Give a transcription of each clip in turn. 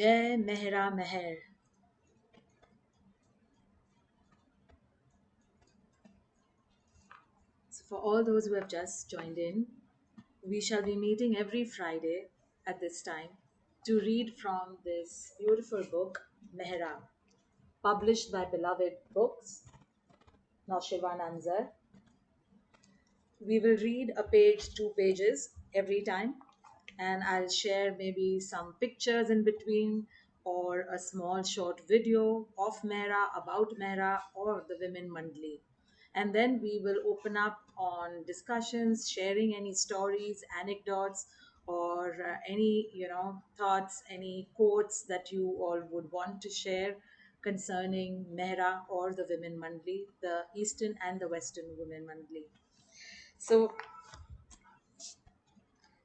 Jai Mehera Meher. So, for all those who have just joined in, we shall be meeting every Friday at this time to read from this beautiful book, Mehera, published by Beloved Books, Noshirwan Anzar. We will read a page, 2 pages every time, and I'll share maybe some pictures in between or a small short video of Mehra, about Mehra, or the Women Mandali. And then we will open up on discussions, sharing any stories, anecdotes, or any thoughts, any quotes that you all would want to share concerning Mehra or the Women Mandali, the Eastern and the Western Women Mandali. So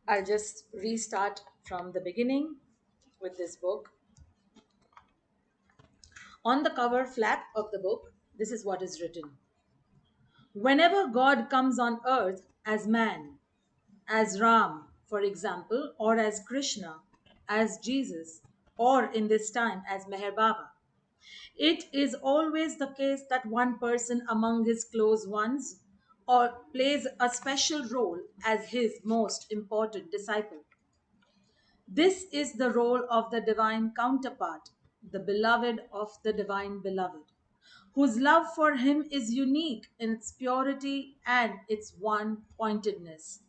I'll just restart from the beginning with this book. On the cover flap of the book, this is what is written. Whenever God comes on earth as man, as Ram, for example, or as Krishna, as Jesus, or in this time as Meher Baba, it is always the case that one person among his close ones or plays a special role as his most important disciple. This is the role of the divine counterpart, the beloved of the divine beloved, whose love for him is unique in its purity and its one pointedness.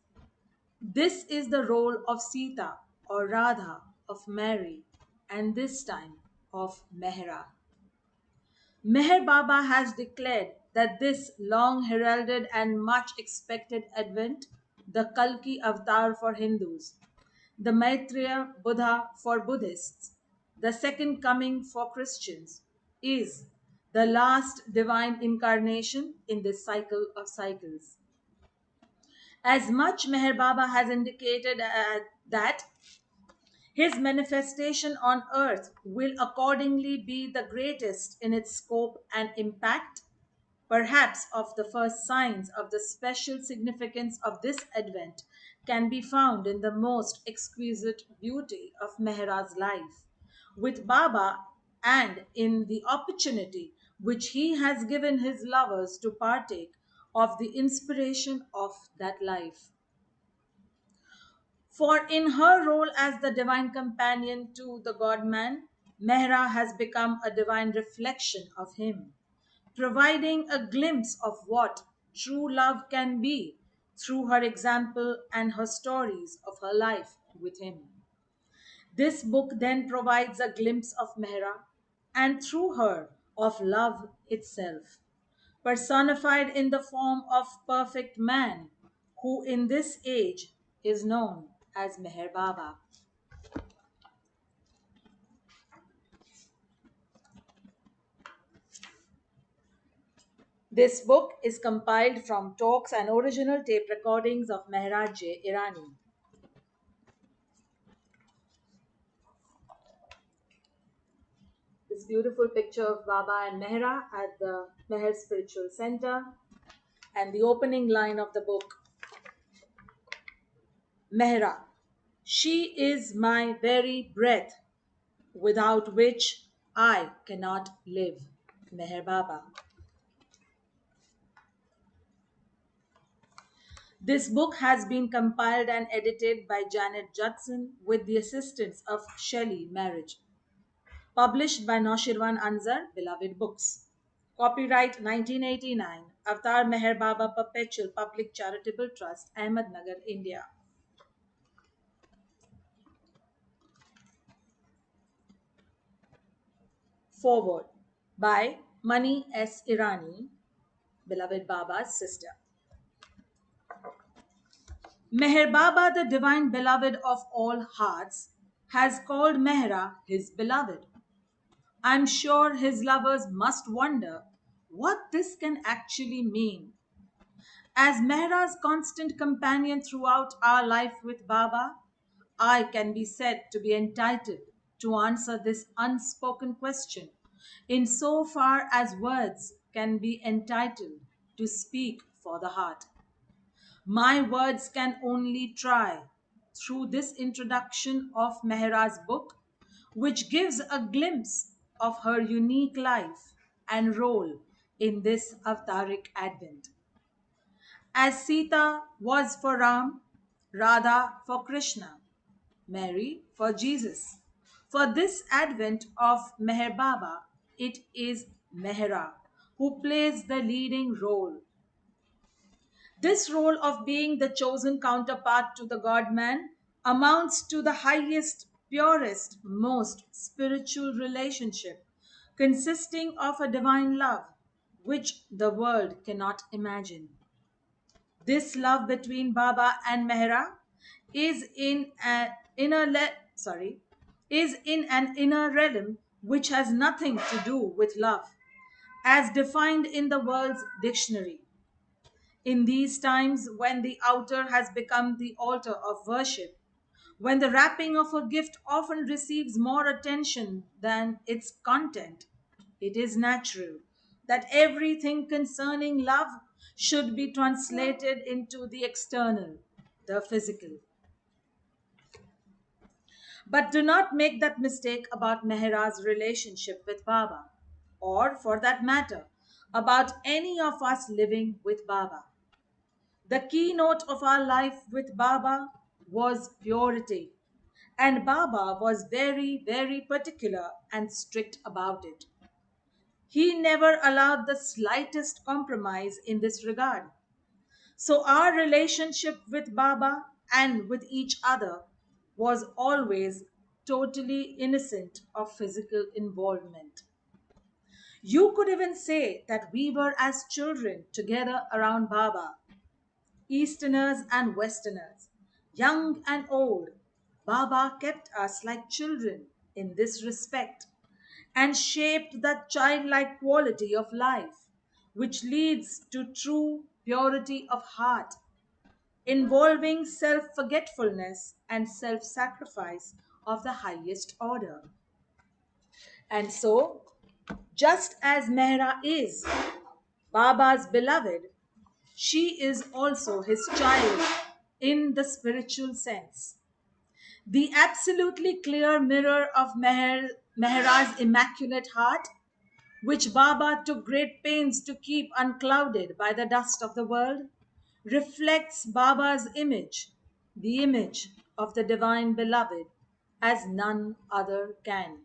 This is the role of Sita or Radha, of Mary, and this time of Mehera. Meher Baba has declared that this long heralded and much expected advent, the Kalki avatar for Hindus, the Maitreya Buddha for Buddhists, the second coming for Christians, is the last divine incarnation in this cycle of cycles. As much Meher Baba has indicated that his manifestation on earth will accordingly be the greatest in its scope and impact. Perhaps of the first signs of the special significance of this advent can be found in the most exquisite beauty of Mehra's life with Baba and in the opportunity which he has given his lovers to partake of the inspiration of that life. For in her role as the divine companion to the God man, Mehra has become a divine reflection of him, providing a glimpse of what true love can be through her example and her stories of her life with him. This book then provides a glimpse of Mehra and through her of love itself, personified in the form of perfect man, who in this age is known as Meher Baba. This book is compiled from talks and original tape recordings of Maharaj J. Irani. This beautiful picture of Baba and Mehra at the Meher Spiritual Center, and the opening line of the book, Mehra, she is my very breath, without which I cannot live. Meher Baba. This book has been compiled and edited by Janet Judson with the assistance of Shelley Marriage. Published by Noshirwan Anzar, Beloved Books. Copyright 1989, Avatar Meher Baba Perpetual Public Charitable Trust, Ahmednagar, India. Forward by Mani S. Irani, Beloved Baba's sister. Meher Baba, the divine beloved of all hearts, has called Mehra his beloved. I'm sure his lovers must wonder what this can actually mean. As Mehra's constant companion throughout our life with Baba, I can be said to be entitled to answer this unspoken question in so far as words can be entitled to speak for the heart. My words can only try, through this introduction of Mehra's book, which gives a glimpse of her unique life and role in this Avataric Advent. As Sita was for Ram, Radha for Krishna, Mary for Jesus. For this advent of Meher Baba, it is Mehera who plays the leading role. This role of being the chosen counterpart to the God man amounts to the highest, purest, most spiritual relationship, consisting of a divine love which the world cannot imagine. This love between Baba and Mehra is in an is in an inner realm which has nothing to do with love, as defined in the world's dictionary. In these times when the outer has become the altar of worship, when the wrapping of a gift often receives more attention than its content, it is natural that everything concerning love should be translated into the external, the physical. But do not make that mistake about Mehera's relationship with Baba, or for that matter, about any of us living with Baba. The keynote of our life with Baba was purity, and Baba was very, very particular and strict about it. He never allowed the slightest compromise in this regard. So, our relationship with Baba and with each other was always totally innocent of physical involvement. You could even say that we were as children together around Baba, Easterners and Westerners, young and old. Baba kept us like children in this respect and shaped that childlike quality of life which leads to true purity of heart, involving self forgetfulness and self sacrifice of the highest order. And so, just as Mehra is Baba's beloved, she is also his child in the spiritual sense. The absolutely clear mirror of Mehra's immaculate heart, which Baba took great pains to keep unclouded by the dust of the world, reflects Baba's image, the image of the divine beloved, as none other can.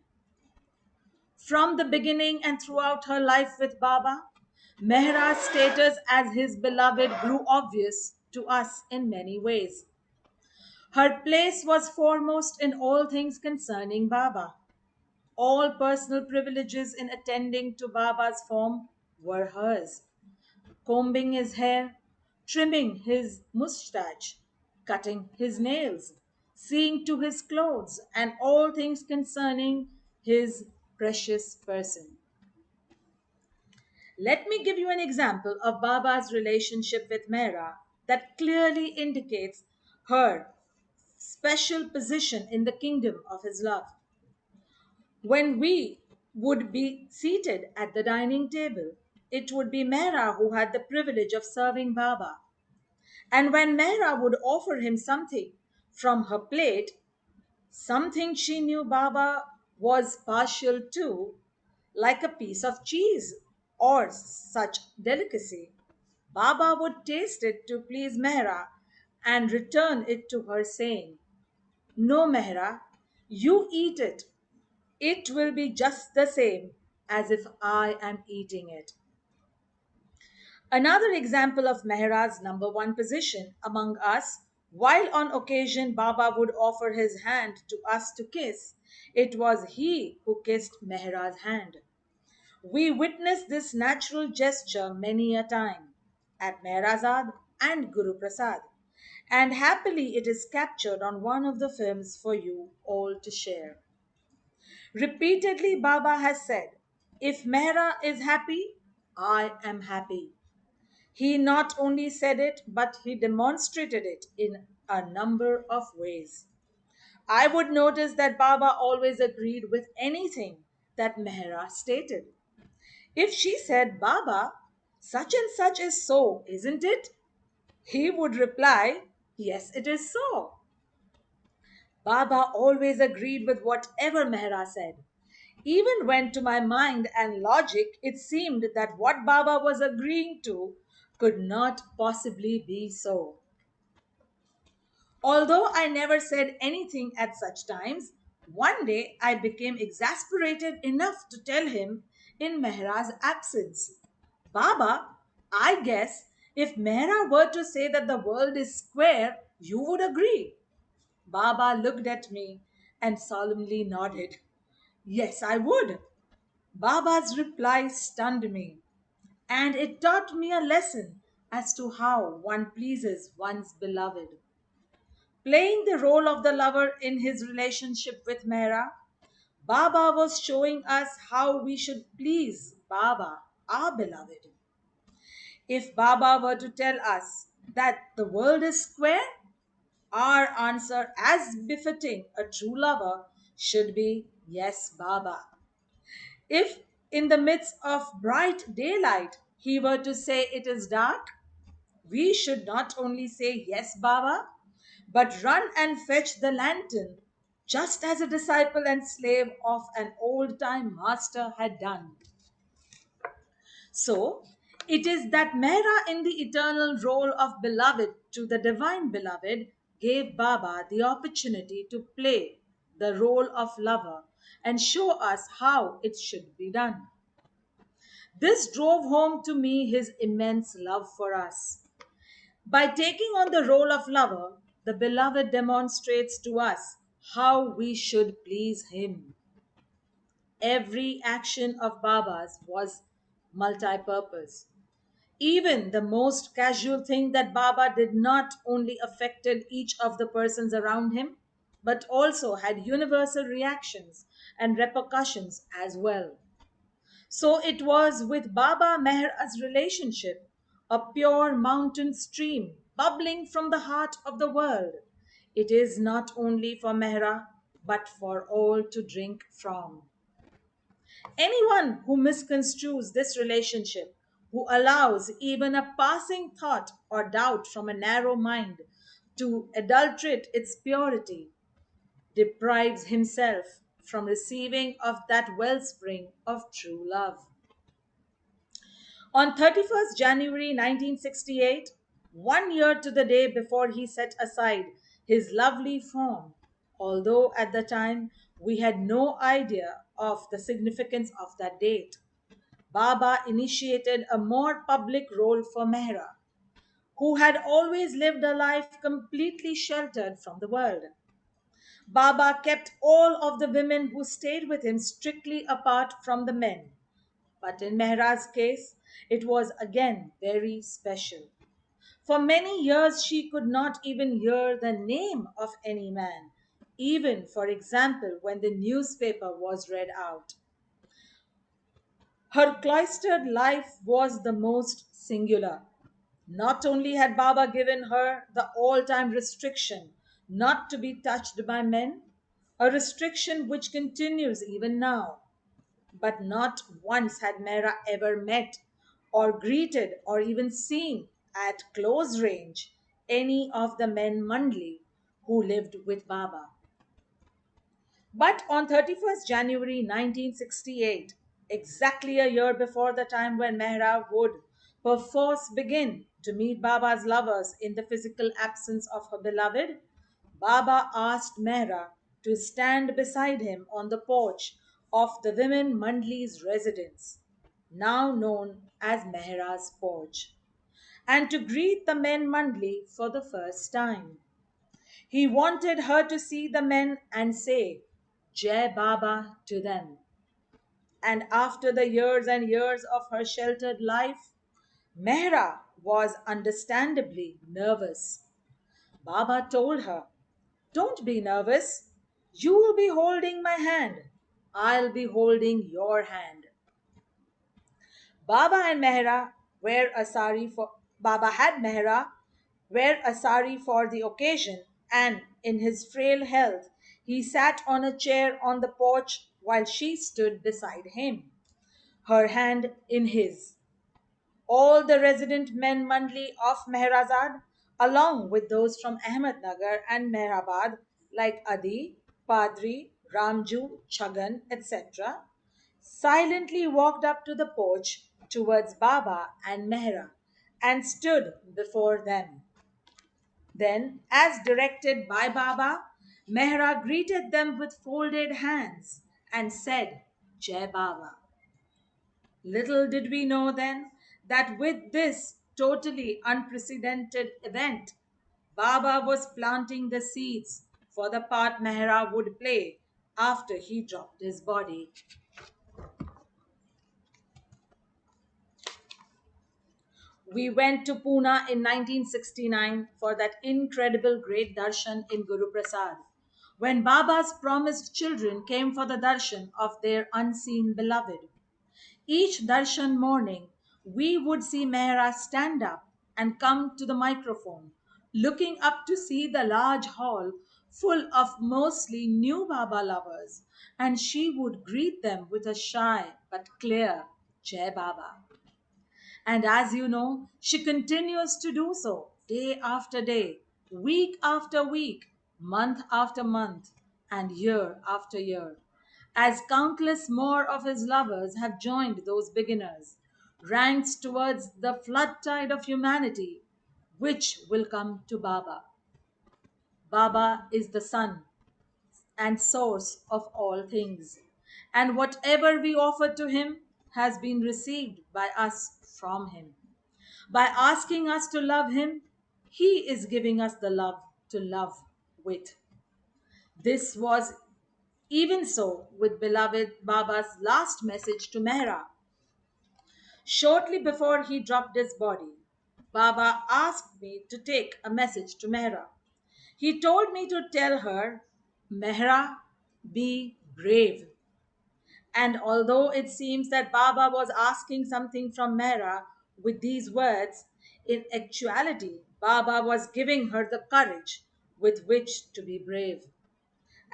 From the beginning and throughout her life with Baba, Mehra's status as his beloved grew obvious to us in many ways. Her place was foremost in all things concerning Baba. All personal privileges in attending to Baba's form were hers. Combing his hair, trimming his moustache, cutting his nails, seeing to his clothes, and all things concerning his precious person. Let me give you an example of Baba's relationship with Mehra that clearly indicates her special position in the kingdom of his love. When we would be seated at the dining table, it would be Mehra who had the privilege of serving Baba. And when Mehra would offer him something from her plate, something she knew Baba was partial to, like a piece of cheese or such delicacy, Baba would taste it to please Mehra and return it to her, saying, "No, Mehra, you eat it. It will be just the same as if I am eating it." Another example of Mehra's number one position among us, while on occasion Baba would offer his hand to us to kiss, it was he who kissed Mehra's hand. We witnessed this natural gesture many a time at Mehrazad and Guru Prasad, and happily it is captured on one of the films for you all to share. Repeatedly, Baba has said, "If Mehra is happy, I am happy." He not only said it, but he demonstrated it in a number of ways. I would notice that Baba always agreed with anything that Mehra stated. If she said, "Baba, such and such is so, isn't it?" he would reply, "Yes, it is so." Baba always agreed with whatever Mehra said. Even when to my mind and logic it seemed that what Baba was agreeing to could not possibly be so. Although I never said anything at such times, one day I became exasperated enough to tell him in Mehra's absence, Baba, I guess if Mehra were to say that the world is square, you would agree. Baba looked at me and solemnly nodded. Yes, I would. Baba's reply stunned me, and it taught me a lesson as to how one pleases one's beloved. Playing the role of the lover in his relationship with Mehra, Baba was showing us how we should please Baba, our beloved. If Baba were to tell us that the world is square, our answer, as befitting a true lover, should be yes, Baba. If in the midst of bright daylight he were to say it is dark, we should not only say yes, Baba, but run and fetch the lantern, just as a disciple and slave of an old time master had done. So, it is that Mehra, in the eternal role of beloved to the divine beloved, gave Baba the opportunity to play the role of lover and show us how it should be done. This drove home to me his immense love for us. By taking on the role of lover, the beloved demonstrates to us how we should please him. Every action of Baba's was multi purpose. Even the most casual thing that Baba did not only affected each of the persons around him, but also had universal reactions and repercussions as well. So it was with Baba Meher's relationship, a pure mountain stream bubbling from the heart of the world. It is not only for Mehra, but for all to drink from. Anyone who misconstrues this relationship, who allows even a passing thought or doubt from a narrow mind to adulterate its purity, deprives himself from receiving of that wellspring of true love. On 31st January 1968, 1 year to the day before he set aside his lovely form, although at the time we had no idea of the significance of that date, Baba initiated a more public role for Mehra, who had always lived a life completely sheltered from the world. Baba kept all of the women who stayed with him strictly apart from the men. But in Mehra's case, it was again very special. For many years, she could not even hear the name of any man, even, for example, when the newspaper was read out. Her cloistered life was the most singular. Not only had Baba given her the all time restriction not to be touched by men, a restriction which continues even now, but not once had Mehra ever met or greeted or even seen at close range any of the men Mandli who lived with Baba. But on 31st January 1968, exactly a year before the time when Mehra would perforce begin to meet Baba's lovers in the physical absence of her beloved, Baba asked Mehra to stand beside him on the porch of the women Mandli's residence, now known as Mehra's porch, and to greet the men Mandli for the first time. He wanted her to see the men and say, Jai Baba to them. And after the years and years of her sheltered life, Mehra was understandably nervous. Baba told her, Don't be nervous. You will be holding my hand. I'll be holding your hand. Baba and Mehra wear a sari for Baba had Mehra wear a sari for the occasion, and in his frail health, he sat on a chair on the porch while she stood beside him, her hand in his. All the resident men Mandli of Meherazad, along with those from Ahmednagar and Mehrabad, like Adi, Padri, Ramju, Chagan, etc., silently walked up to the porch towards Baba and Mehra and stood before them. Then, as directed by Baba, Mehra greeted them with folded hands and said, Jai Baba. Little did we know then that with this totally unprecedented event, Baba was planting the seeds for the part Mehra would play after he dropped his body. We went to Pune in 1969 for that incredible great darshan in Guru Prasad, when Baba's promised children came for the darshan of their unseen beloved. Each darshan morning, we would see Mehra stand up and come to the microphone, looking up to see the large hall full of mostly new Baba lovers, and she would greet them with a shy but clear Jai Baba. And as you know, she continues to do so day after day, week after week, month after month, and year after year, as countless more of his lovers have joined those beginners, ranks towards the flood tide of humanity, which will come to Baba. Baba is the sun and source of all things, and whatever we offer to him has been received by us from him. By asking us to love Him, He is giving us the love to love with. This was even so with beloved Baba's last message to Mehra. Shortly before he dropped his body, Baba asked me to take a message to Mehra. He told me to tell her, Mehra, be brave. And although it seems that Baba was asking something from Mehra with these words, in actuality, Baba was giving her the courage with which to be brave.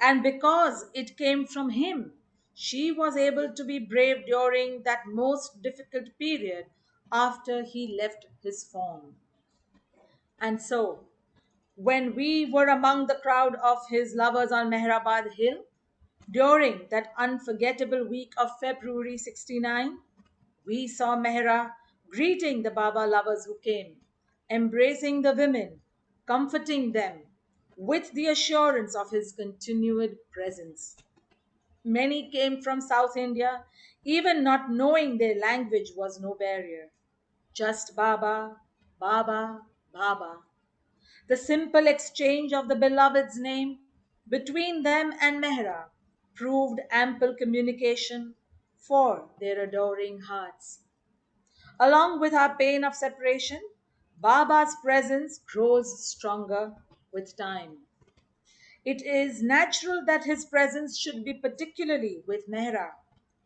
And because it came from him, she was able to be brave during that most difficult period after he left his form. And so, when we were among the crowd of his lovers on Mehrabad Hill, during that unforgettable week of February 69, we saw Mehra greeting the Baba lovers who came, embracing the women, comforting them with the assurance of his continued presence. Many came from South India, even not knowing their language was no barrier. Just Baba, Baba, Baba. The simple exchange of the beloved's name between them and Mehra proved ample communication for their adoring hearts. Along with our pain of separation, Baba's presence grows stronger with time. It is natural that his presence should be particularly with Mehra,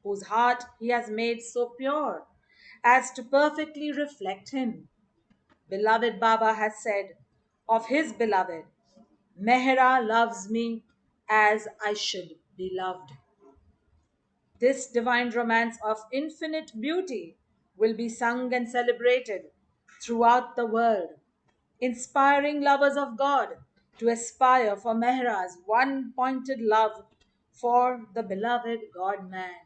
whose heart he has made so pure as to perfectly reflect him. Beloved Baba has said of his beloved, Mehera loves me as I should be loved. This divine romance of infinite beauty will be sung and celebrated throughout the world, inspiring lovers of God to aspire for Mehra's one pointed love for the beloved God man.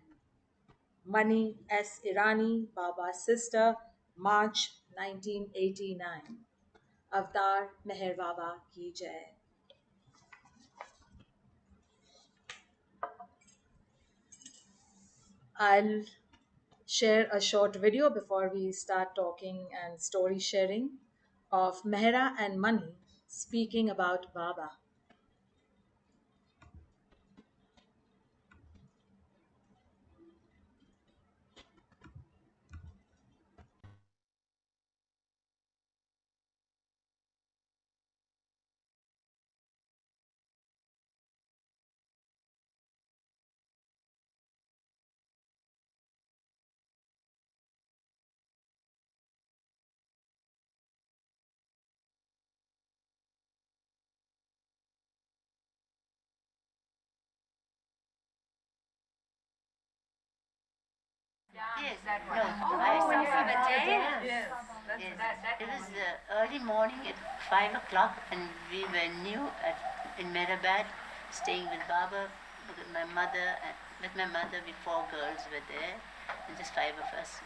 Mani S. Irani, Baba's sister, March 1989. Avtar Meher Baba Ki Jai. I'll share a short video before we start talking and story sharing of Mehra and Mani speaking about Baba. Yes, that one. No, when you saw the dance. Yes. Yes. It was early morning at 5 o'clock, and we were new at in Meherabad, staying with Baba, with my mother. With my mother, we 4 girls were there, and just 5 of us.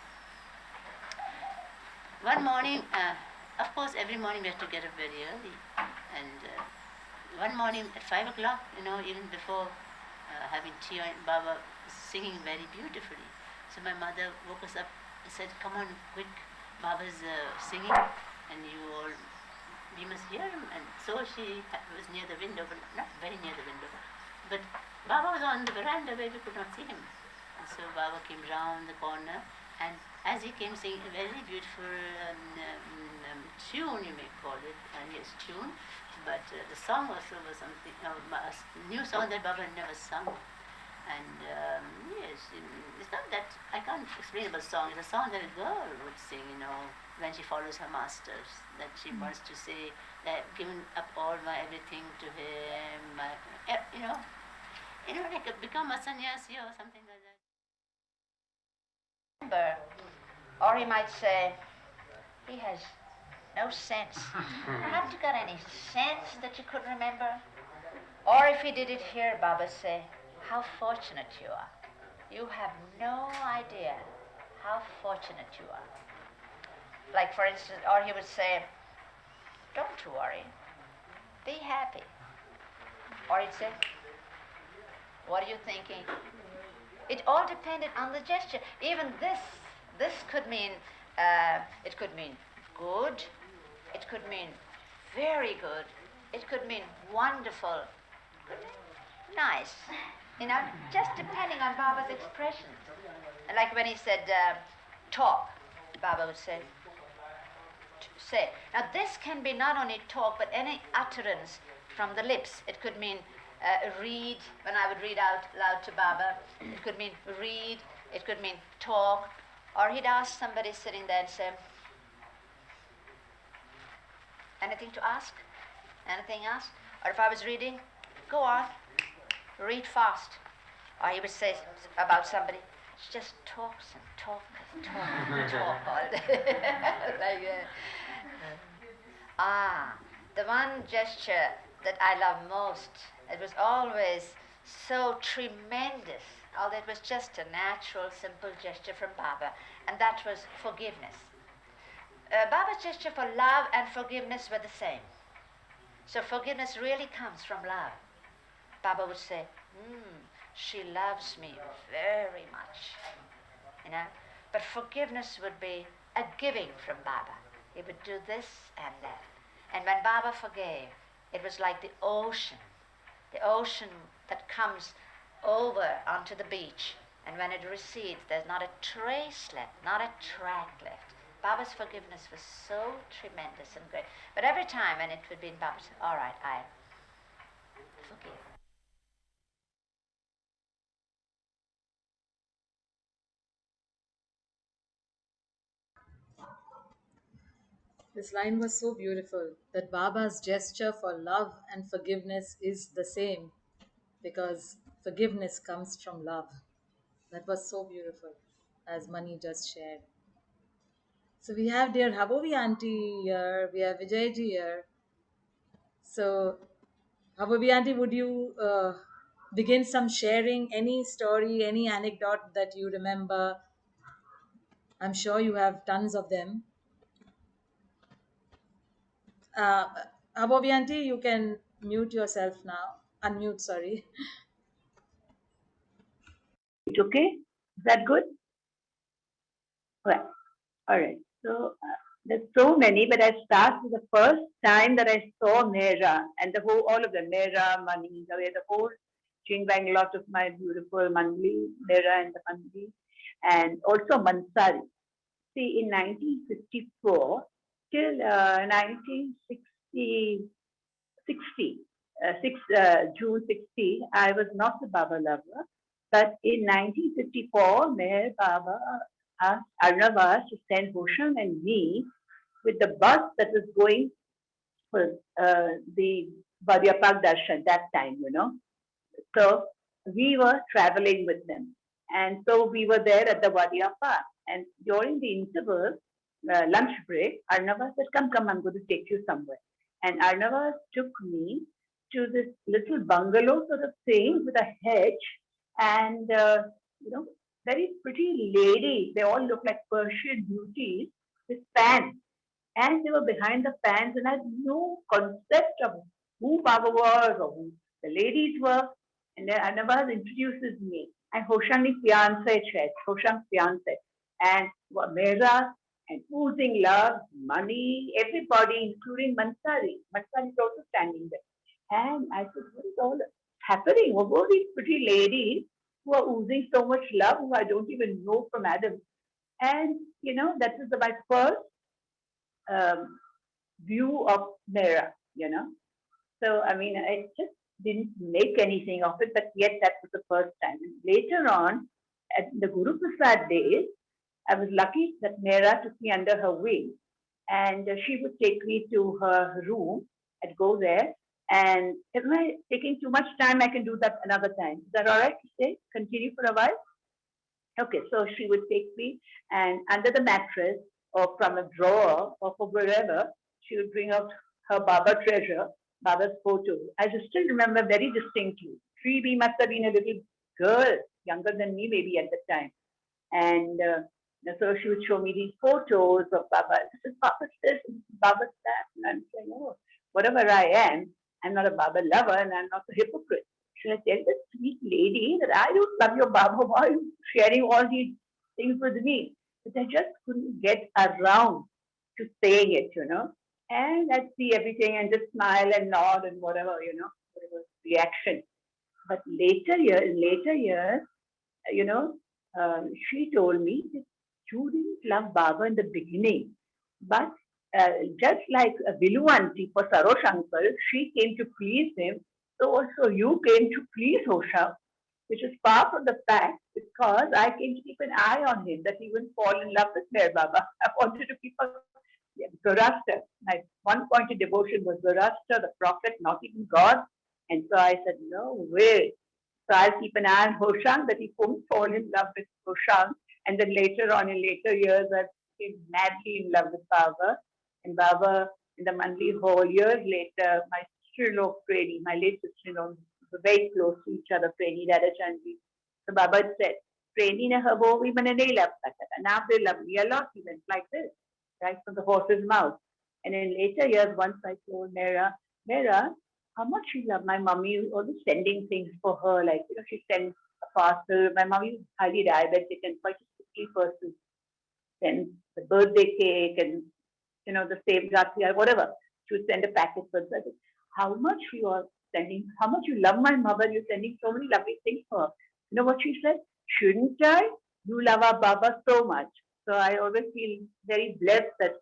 One morning, of course, every morning we have to get up very early, and one morning at 5 o'clock, even before having tea, Baba was singing very beautifully. So my mother woke us up and said, "Come on, quick, Baba's singing, and we must hear him." And so she was near the window, but not very near the window. But Baba was on the veranda where we could not see him. And so Baba came round the corner, and as he came singing a very beautiful tune, you may call it, yes, tune, but the song also was something, a new song that Baba had never sung. And yes, it's not that, I can't explain about song. It's a song that a girl would sing, when she follows her masters, that she wants to say that given up all my everything to him, like become a sannyasi or something like that. Or he might say, he has no sense. Have you got any sense that you could remember? Or if he did it here, Baba say, how fortunate you are. You have no idea how fortunate you are. Like for instance, or he would say, don't worry, be happy. Or he'd say, what are you thinking? It all depended on the gesture. Even this could mean, it could mean good, it could mean very good, it could mean wonderful, it could mean nice, just depending on Baba's expressions. And like when he said, talk, Baba would say. Now this can be not only talk, but any utterance from the lips. It could mean read, when I would read out loud to Baba. It could mean read, it could mean talk, or he'd ask somebody sitting there and say, anything to ask? Anything else? Or if I was reading, go on, read fast. Or he would say about somebody, she just talks and talks and talks and talk all day. Like, the one gesture that I love most, it was always so tremendous, although it was just a natural, simple gesture from Baba, and that was forgiveness. Baba's gesture for love and forgiveness were the same. So forgiveness really comes from love. Baba would say, she loves me very much, But forgiveness would be a giving from Baba. He would do this and that. And when Baba forgave, it was like the ocean that comes over onto the beach. And when it recedes, there's not a trace left, not a track left. Baba's forgiveness was so tremendous and great. But every time when it would be in Baba said, all right, I forgive. This line was so beautiful, that Baba's gesture for love and forgiveness is the same, because forgiveness comes from love. That was so beautiful, as Mani just shared. So we have dear Habovi auntie here, we have Vijayji here. So Habovi auntie, would you begin some sharing any story, any anecdote that you remember? I'm sure you have tons of them. Uh, Habovi auntie, you can mute yourself now. Unmute, sorry. It's okay? Is that good? Well, all right. So there's so many, but I start with the first time that I saw Mehera and all of them, Mehera, Mani, the whole string bang, lot of my beautiful Mandali, Mehera and the Mandali, and also Mansari. See, in 1954 till 1960, June 60, I was not a Baba lover. But in 1954, Meher Baba asked Arnavas to send Bhushan and me with the bus that was going for the Vadyapak Darshan that time, So we were traveling with them. And so we were there at the Vadyapak. And during the interval, lunch break, Arnavas said, come, I'm going to take you somewhere. And Arnavas took me to this little bungalow sort of thing with a hedge and, you know, very pretty ladies. They all look like Persian beauties with fans. And they were behind the fans, and I had no concept of who Baba was or who the ladies were. And then Anabaz introduces me. And Hoshan's fiance, Hoshan's fiance. And Mehera and oozing love, money, everybody, including Mansari. Mansari is also standing there. And I said, what is all happening? What were these pretty ladies who are oozing so much love who I don't even know from Adam? And, you know, that was my first um, view of Mehera, you know. So, I mean, I just didn't make anything of it, but yet that was the first time. And later on, at the Guru Prasad days, I was lucky that Mehera took me under her wing and she would take me to her room. I'd go there. And if I taking too much time, I can do that another time. Is that all right to say? Continue for a while? Okay, so she would take me and under the mattress or from a drawer or from wherever, she would bring out her Baba treasure, Baba's photo. I just still remember very distinctly. Sri B must have been a little girl, younger than me maybe at the time. And so she would show me these photos of Baba. This is Baba's this, this is Baba's that. And I'm saying, oh, whatever I am, I'm not a Baba lover and I'm not a hypocrite. Should I tell this sweet lady that I don't love your Baba? Why are you sharing all these things with me? But I just couldn't get around to saying it, you know. And I'd see everything and just smile and nod and whatever, you know, whatever reaction. But in later years, you know, she told me that you didn't love Baba in the beginning, but uh, just like a Viluanti for Sarosh uncle, she came to please him. So also you came to please Hosha, which is far from the fact because I came to keep an eye on him that he wouldn't fall in love with Meher Baba. I wanted to keep a Zoroaster. My one point of devotion was Zoroaster, the prophet, not even God. And so I said, no way. So I'll keep an eye on Hoshang that he won't fall in love with Hoshang. And then later on in later years, I became madly in love with Baba. And Baba, in the Mandli whole years later, my sister-in-law, Preni, my late sister-in-law, were very close to each other, Preni, Dada Chandri. So Baba said, Preni ne habo vi mane nahi lavta tha. Now they love me a lot. He went like this, right from the horse's mouth. And in later years, once I told Mehera, how much she loved my mommy, always sending things for her, like, you know, she sends a parcel. My mommy was highly diabetic and quite a sickly person. Send the birthday cake and, you know, the same Ratri, whatever. She would send a packet for her. How much you are sending, how much you love my mother, you're sending so many lovely things for her. You know what she said? Shouldn't I? You love our Baba so much. So I always feel very blessed that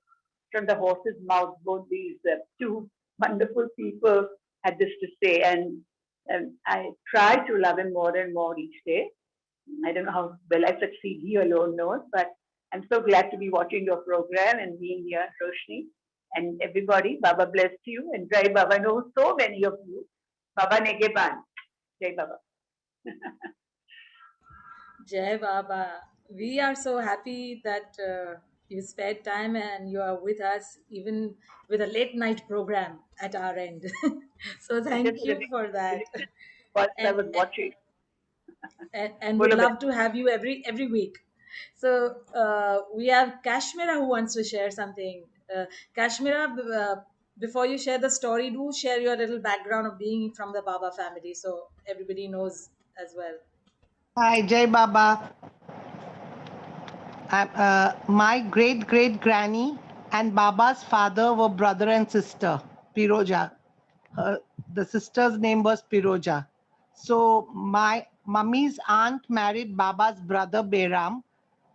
from the horse's mouth, both these two wonderful people had this to say. And I try to love him more and more each day. I don't know how well I succeed, he alone knows, but I'm so glad to be watching your program and being here, Roshni. And everybody, Baba bless you. And Jai Baba knows so many of you. Baba Negeban. Jai Baba. Jai Baba. We are so happy that you spared time and you are with us, even with a late night program at our end. So I just thank you for that. related whilst I And, was watching. and would Bolo love to have you every week. So we have Kashmira who wants to share something. Kashmira, before you share the story, do share your little background of being from the Baba family, so everybody knows as well. Hi, Jai Baba. My great great granny and Baba's father were brother and sister, Piroja. The sister's name was Piroja. So my mummy's aunt married Baba's brother Beram.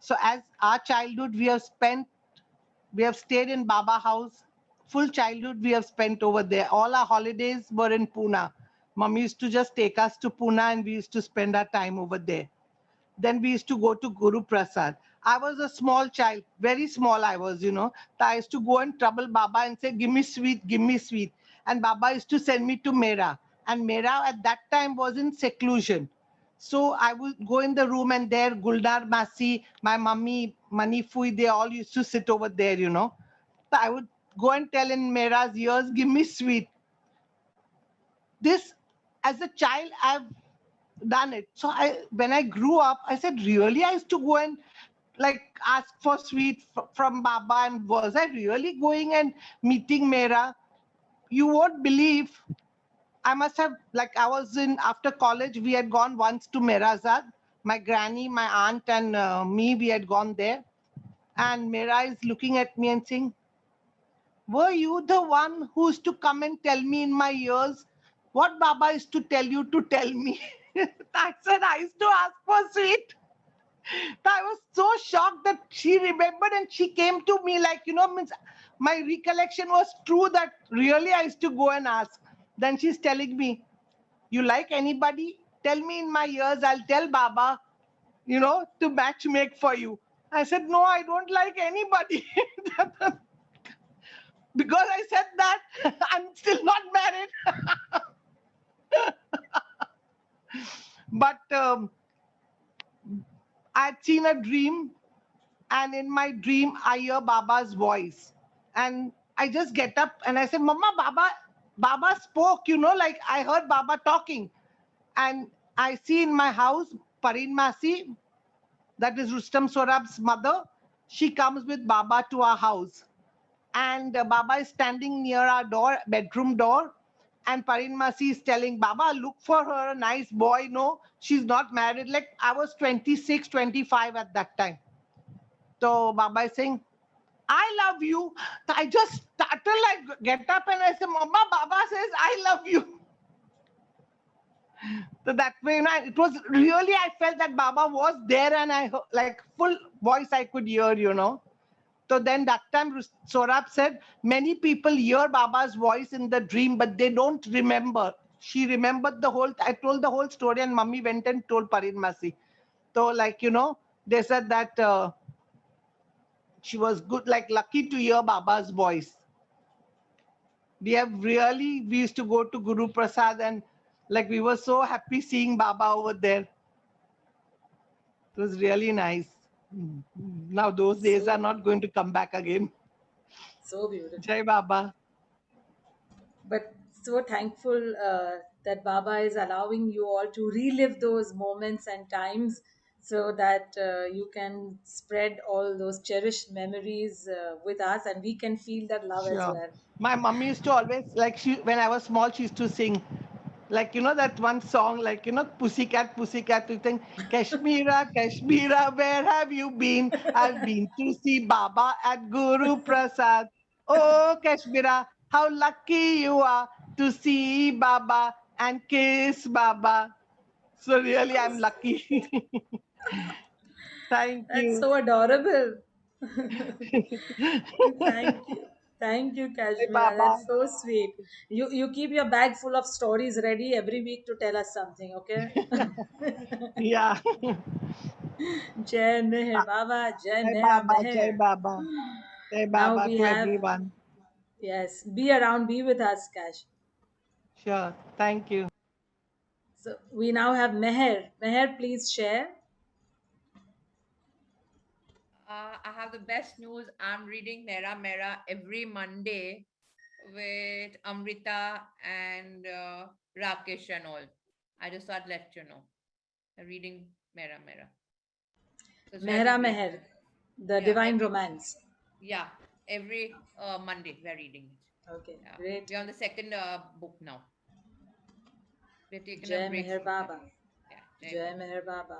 So as our childhood, we have stayed in Baba house. Full childhood we have spent over there. All our holidays were in Pune. Mummy used to just take us to Pune and we used to spend our time over there. Then we used to go to Guru Prasad. I was a small child, very small I was, you know. So I used to go and trouble Baba and say, give me sweet, give me sweet. And Baba used to send me to Mehera. And Mehera at that time was in seclusion. So I would go in the room and there Guldar Masi, my mummy, Mani Fui, they all used to sit over there, you know. So I would go and tell in Mehera's ears, give me sweet. this, as a child, I've done it. So when I grew up, I said, really? I used to go and like ask for sweet from Baba, and was I really going and meeting Mehera? You won't believe. I must have, like, I was in, after college, we had gone once to Mehrazad. My granny, my aunt, and me, we had gone there. And Mehera is looking at me and saying, were you the one who used to come and tell me in my ears what Baba used to tell you to tell me? I said, I used to ask for sweet. I was so shocked that she remembered and she came to me like, means my recollection was true that really I used to go and ask. Then she's telling me, you like anybody? Tell me in my ears, I'll tell Baba, to match make for you. I said, no, I don't like anybody. Because I said that, I'm still not married. But I'd seen a dream, and in my dream, I hear Baba's voice. And I just get up and I said, Mama, Baba spoke, like I heard Baba talking. And I see in my house, Parin Masi, that is Rustam Sorab's mother, she comes with Baba to our house. And Baba is standing near our door, bedroom door. And Parin Masi is telling Baba, look for her, a nice boy. No, she's not married. Like I was 26, 25 at that time. So Baba is saying, I love you. I just started like get up and I said, Mama, Baba says, I love you. So that way, it was really, I felt that Baba was there and I like full voice I could hear. So then that time Sorab said, many people hear Baba's voice in the dream, but they don't remember. She remembered I told the whole story and Mummy went and told Parin Masi. So like, they said that she was good, like lucky to hear Baba's voice. We used to go to Guru Prasad and like we were so happy seeing Baba over there. It was really nice. Now those days are So, not going to come back again. so beautiful. Jai Baba. But so thankful that Baba is allowing you all to relive those moments and times so that you can spread all those cherished memories with us and we can feel that love as Sure. well. My mummy used to always, like, when I was small, she used to sing, like, that one song, like, Pussycat, Pussycat, you think, Kashmira, Kashmira, where have you been? I've been to see Baba at Guru Prasad. Oh, Kashmira, how lucky you are to see Baba and kiss Baba. So really, I'm lucky. Thank That's you. so adorable. Thank you. Thank you, Jai Kashmira. Baba. That's so sweet. You keep your bag full of stories ready every week to tell us something, okay? Yeah. Jai Meher Baba, Jai Jai Mera Baba, Jai Meher. Baba, Jai Now Baba we to have, everyone. yes, be around, be with us, Cash. Sure. Thank you. So we now have Meher. Meher, please share. I have the best news. I'm reading Mehera Mehera every Monday with Amrita and Rakesh and all. I just thought I'd let you know. I'm reading Mehera Mehera. So it's really Mehra great. Meher, the Yeah, Divine Romance. yeah, every Monday we're reading it. Okay, Yeah, great. we're on the second book now. We've taken a Jai break Meher from that. Baba. Yeah, Jai Jai Baba. Meher Baba.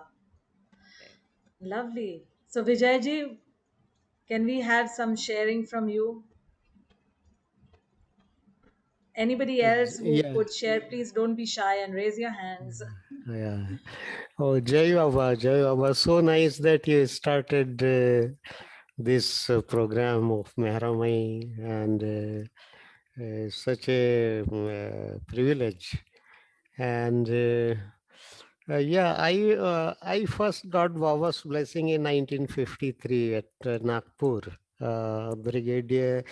Jai. Lovely. So Vijayji, can we have some sharing from you? Anybody else who Yeah, could share, please don't be shy and raise your hands. yeah. Oh, Jai Baba, Jai Baba. So nice that you started this program of Mehramai and such a privilege. And yeah, I first got Baba's blessing in 1953 at Nagpur. Brigadier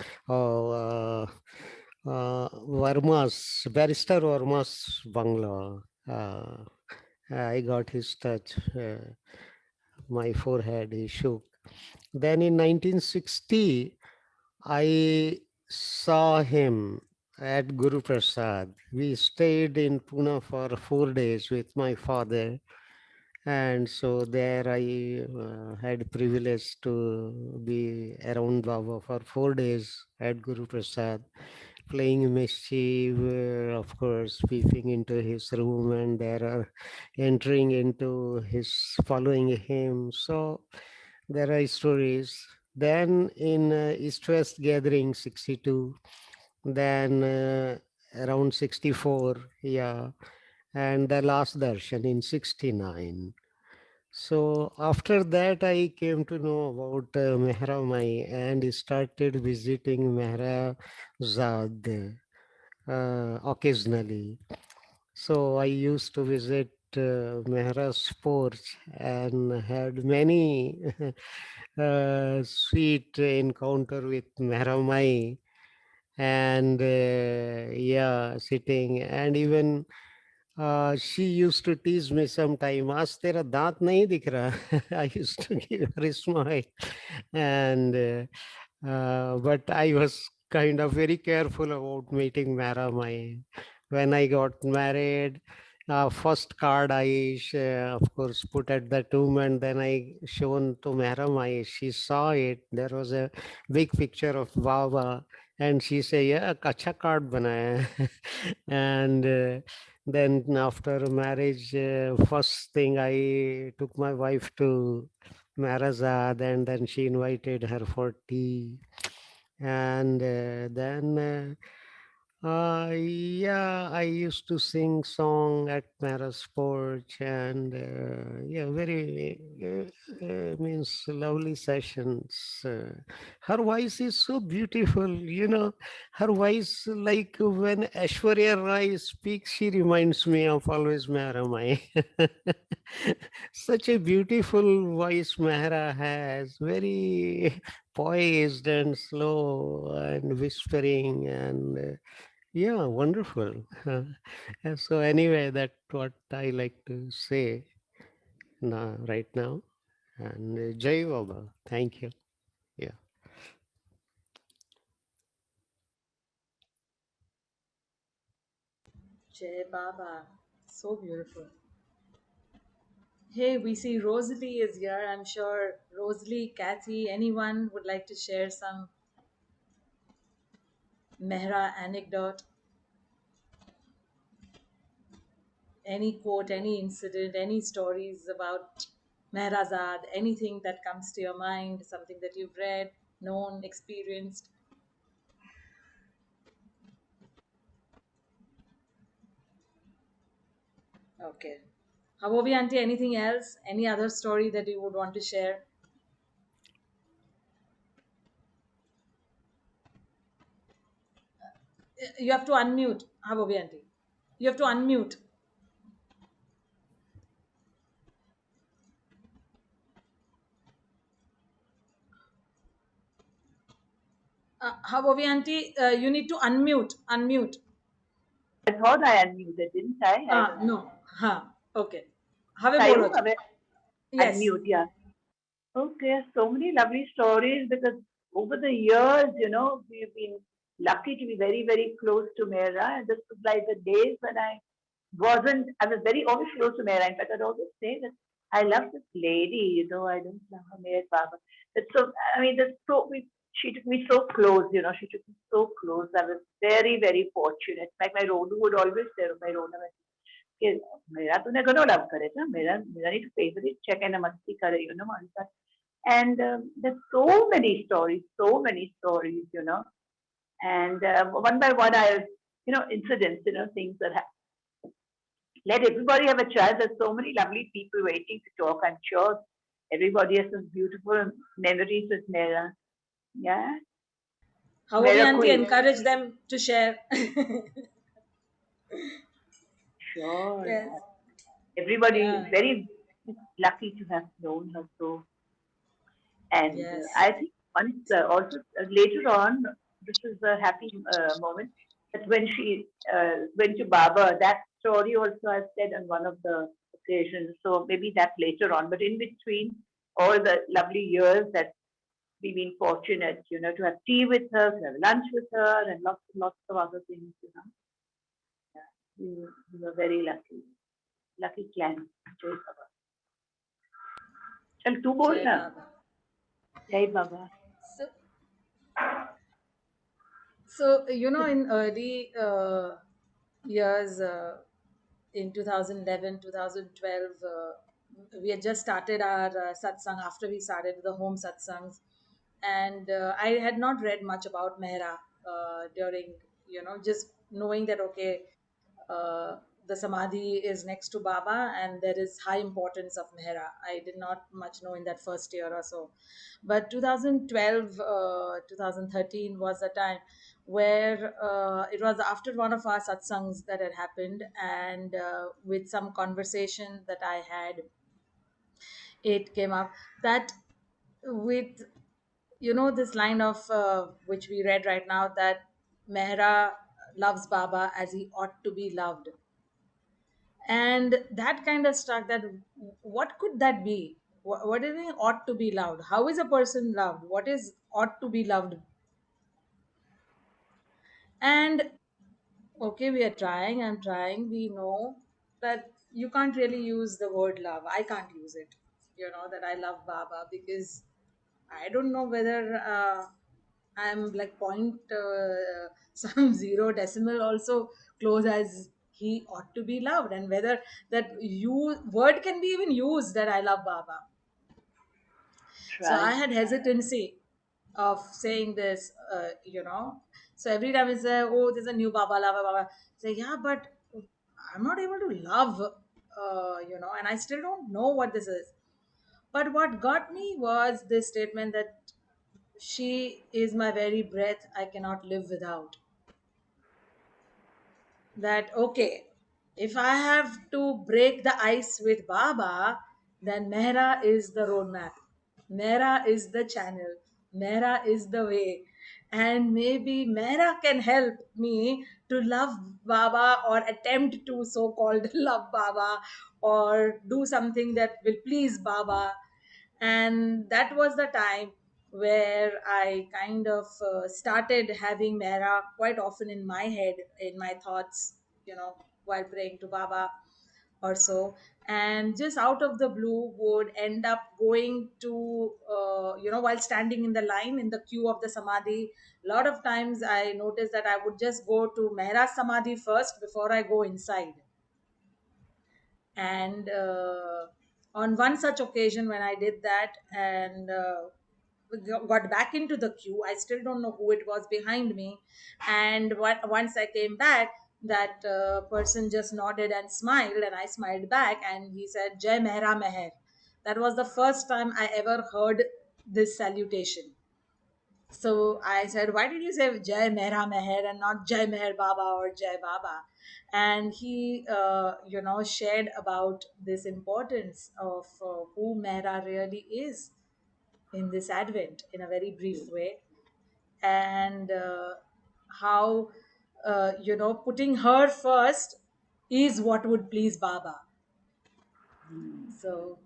Verma's, Barrister Verma's bungalow. I got his touch. My forehead, he shook. Then in 1960, I saw him at Guru Prasad. We stayed in Pune for 4 days with my father, and so there I had privilege to be around Baba for 4 days at Guru Prasad, playing mischief, of course, peeping into his room, and there are entering into his, following him. So there are stories. Then in East West Gathering 62, then around 64, yeah, and the last darshan in 69. So after that, I came to know about Mehera Mai and started visiting Mehera Zad occasionally. So I used to visit Mehra's porch and had many sweet encounter with Mehra Mai, and yeah, sitting, and even she used to tease me sometime, आज तेरा दांत नहीं दिख रहा. I used to give her a smile, and but I was kind of very careful about meeting Mara Mai. When I got married, first card I, of course, put at the tomb, and then I shown to Mehra Mai. She saw it. There was a big picture of Baba, and she said, "Yeah, kacha card banaya." And then after marriage, first thing I took my wife to Marazad, and then she invited her for tea, and then yeah, I used to sing song at Mara's porch, and yeah, very means lovely sessions. Her voice is so beautiful, you know. Her voice, like when Aishwarya Rai speaks, she reminds me of always Mehra Mai. Such a beautiful voice Mehra has, very poised and slow and whispering, and yeah, wonderful. And so anyway, that's what I like to say now, right now. And Jai Baba, thank you. Yeah. Jai Baba. So beautiful. Hey, we see Rosalie is here. I'm sure Rosalie, Kathy, anyone would like to share some Mehra anecdote, any quote, any incident, any stories about Mehrazad, anything that comes to your mind, something that you've read, known, experienced. Okay. Havobi Auntie, anything else? Any other story that you would want to share? You have to unmute, Havobi Auntie. You have to unmute. Havobi Auntie, you need to unmute. Unmute. I thought I unmuted, didn't I? I don't know. No. Okay. Have Tayo, bolo ji. Yes. unmute, yeah. Okay, so many lovely stories because over the years, we've been lucky to be very, very close to Mehra. And this was like the days when I was very always close to Mehra. In fact, I'd always say that I love this lady, I don't love her, Meher Baba. She took me so close, she took me so close. I was very, very fortunate. Like my Ronu would always say, my Ronu, कि मेरा तूने घणो love करे था मेरा मेरा नी favourite check and मस्ती करे माण्हू सां and there's so many stories and one by one I incidents things that let everybody have a chance. There's so many lovely people waiting to talk. I'm sure everybody has some beautiful memories with Mera. Yeah, Havobi Mera Auntie, Queen. encourage them to share. Sure. Yes. Everybody is Yeah. very lucky to have known her so. And Yes. I think once also later on, this is a happy moment that when she went to Baba, that story also I've said on one of the occasions. So maybe that later on, but in between all the lovely years that we've been fortunate, to have tea with her, to have lunch with her, and lots and lots of other things. Yeah, we were very lucky. Lucky clan. Jai Baba. चल तू बोल Jai ना. Baba. जय बाबा. So, in early years, in 2011, 2012, we had just started our satsang after we started the home satsangs. And I had not read much about Mehra during, just knowing that, okay, uh, the samadhi is next to Baba and there is high importance of Mehra. I did not much know in that first year or so. But 2012, 2013 was the time where it was after one of our satsangs that had happened, and with some conversation that I had, it came up that with this line of which we read right now, that Mehra loves Baba as he ought to be loved, and that kind of struck that what could that be. What do you mean ought to be loved? How is a person loved? What is ought to be loved? And okay, we are trying, I'm trying, we know that you can't really use the word love. I can't use it, that I love Baba, because I don't know whether I'm like point some zero decimal also close as he ought to be loved, and whether that you word can be even used that I love Baba. So I Right. had hesitancy of saying this, So every time I say, "Oh, there's a new Baba, lava Baba," say, "Yeah, but I'm not able to love, and I still don't know what this is." But what got me was this statement that she is my very breath I cannot live without. That okay, if I have to break the ice with Baba, then Mehra is the roadmap, Mehra is the channel, Mehra is the way, and maybe Mehra can help me to love Baba, or attempt to so-called love Baba, or do something that will please Baba. And that was the time where I kind of started having Mehra quite often in my head, in my thoughts, while praying to Baba or so. And just out of the blue would end up going to, while standing in the line in the queue of the samadhi, a lot of times I noticed that I would just go to Mehra's samadhi first before I go inside. And on one such occasion when I did that, and got back into the queue, I still don't know who it was behind me. And once I came back, that person just nodded and smiled, and I smiled back, and he said, "Jai Mehra Meher." That was the first time I ever heard this salutation. So I said, "Why did you say Jai Mehra Meher and not Jai Meher Baba or Jai Baba?" And he, shared about this importance of who Mehra really is in this Advent in a very brief way, and how, putting her first is what would please Baba. So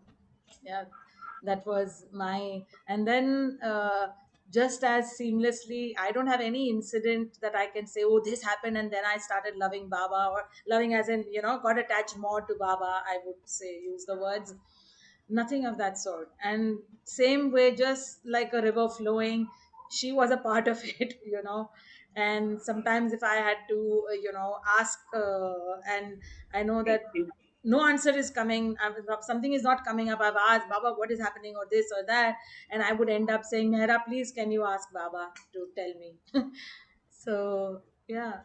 yeah, that was my. And then just as seamlessly, I don't have any incident that I can say, "Oh, this happened and then I started loving Baba," or loving as in, got attached more to Baba, I would say, use the words. Nothing of that sort. And same way, just like a river flowing, she was a part of it. And sometimes if I had to ask, and I know that no answer is coming, something is not coming up, I've asked Baba what is happening, or this or that, and I would end up saying, "Mehra, please can you ask Baba to tell me." So yeah,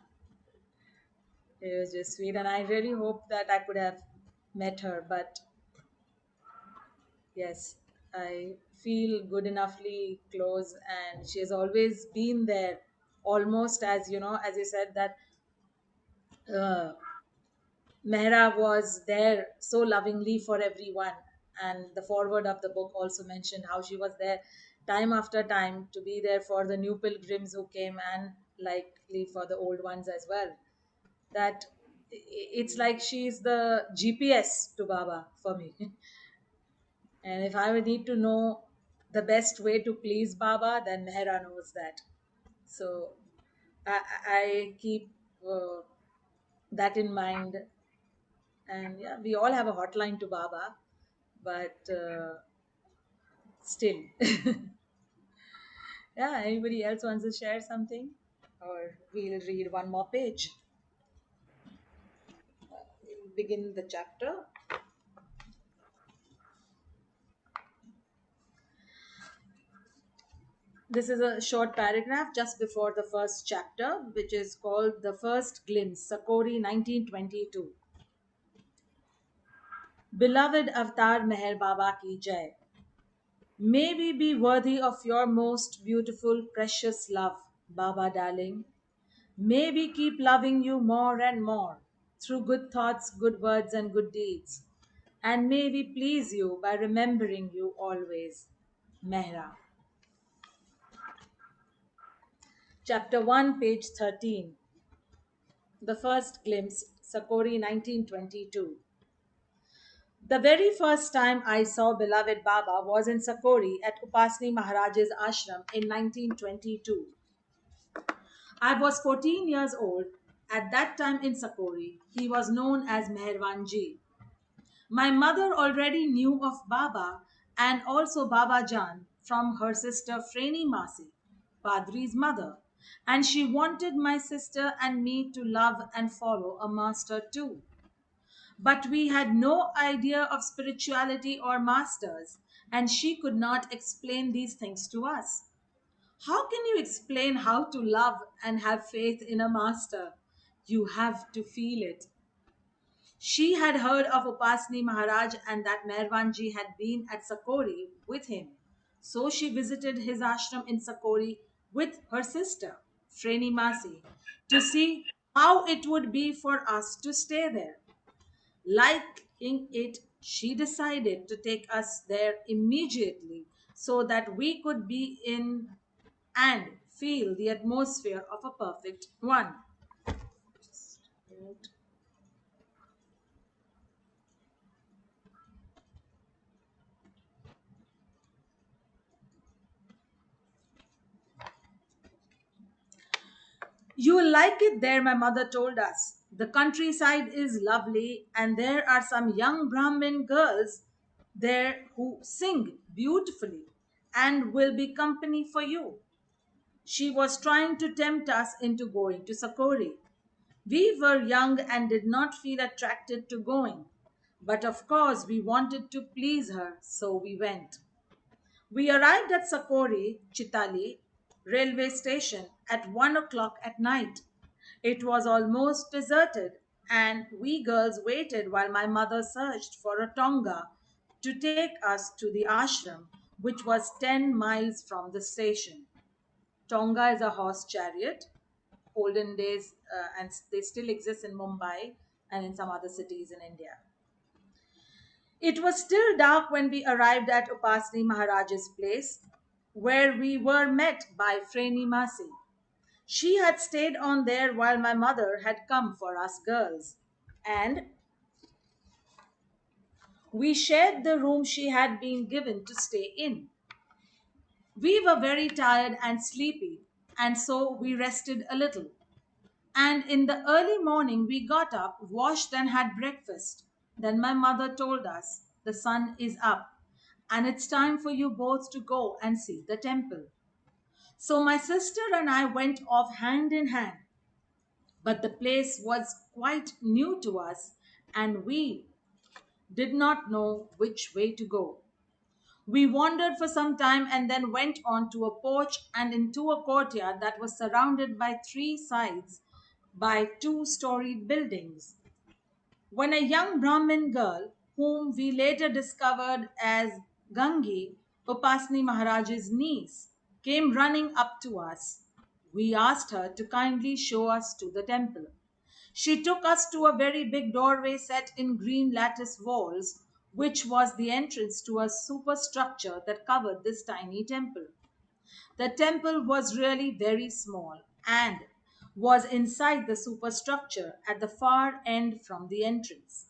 it was just sweet, and I really hope that I could have met her. But yes, I feel good enoughly close, and she has always been there, almost as as you said, that uh, Mehra was there so lovingly for everyone. And the foreword of the book also mentioned how she was there time after time to be there for the new pilgrims who came, and likely for the old ones as well. That it's like she's the GPS to Baba for me. And if I would need to know the best way to please Baba, then Mehera knows that. So I keep that in mind. And yeah, we all have a hotline to Baba, but still. Yeah, anybody else wants to share something? Or we'll read one more page. We'll begin the chapter. This is a short paragraph just before the first chapter, which is called The First Glimpse, Sakori 1922. Beloved Avatar Meher Baba ki Jai. May we be worthy of your most beautiful, precious love, Baba darling. May we keep loving you more and more through good thoughts, good words, and good deeds. And may we please you by remembering you always. Mehra. Chapter 1, page 13. The First Glimpse, Sakori 1922. The very first time I saw beloved Baba was in Sakori at Upasni Maharaj's ashram in 1922. I was 14 years old. At that time in Sakori, he was known as Mehervanji. My mother already knew of Baba and also Baba Jan from her sister Freni Masi, Padri's mother, and she wanted my sister and me to love and follow a master too. But we had no idea of spirituality or masters, and she could not explain these things to us. How can you explain how to love and have faith in a master? You have to feel it. She had heard of Upasni Maharaj and that Mehervanji had been at Sakori with him. So she visited his ashram in Sakori with her sister, Freni Masi, to see how it would be for us to stay there. Liking it, she decided to take us there immediately so that we could be in and feel the atmosphere of a perfect one. You will like it there, my mother told us. The countryside is lovely, and there are some young Brahmin girls there who sing beautifully and will be company for you. She was trying to tempt us into going to Sakori. We were young and did not feel attracted to going. But of course, we wanted to please her, so we went. We arrived at Sakori, Chitali railway station at 1 o'clock at night. It was almost deserted, and we girls waited while my mother searched for a tonga to take us to the ashram, which was 10 miles from the station. Tonga is a horse chariot, olden days, and they still exist in Mumbai and in some other cities in India. It was still dark when we arrived at Upasni Maharaj's place, where we were met by Freni Masi. She had stayed on there while my mother had come for us girls, and we shared the room she had been given to stay in. We were very tired and sleepy, and so we rested a little. And in the early morning, we got up, washed, and had breakfast. Then my mother told us, the sun is up, and it's time for you both to go and see the temple. So my sister and I went off hand in hand. But the place was quite new to us, and we did not know which way to go. We wandered for some time and then went on to a porch and into a courtyard that was surrounded by three sides by two-storied buildings. When a young Brahmin girl, whom we later discovered as Gangi, Upasni Maharaj's niece, came running up to us, we asked her to kindly show us to the temple. She took us to a very big doorway set in green lattice walls, which was the entrance to a superstructure that covered this tiny temple. The temple was really very small and was inside the superstructure at the far end from the entrance.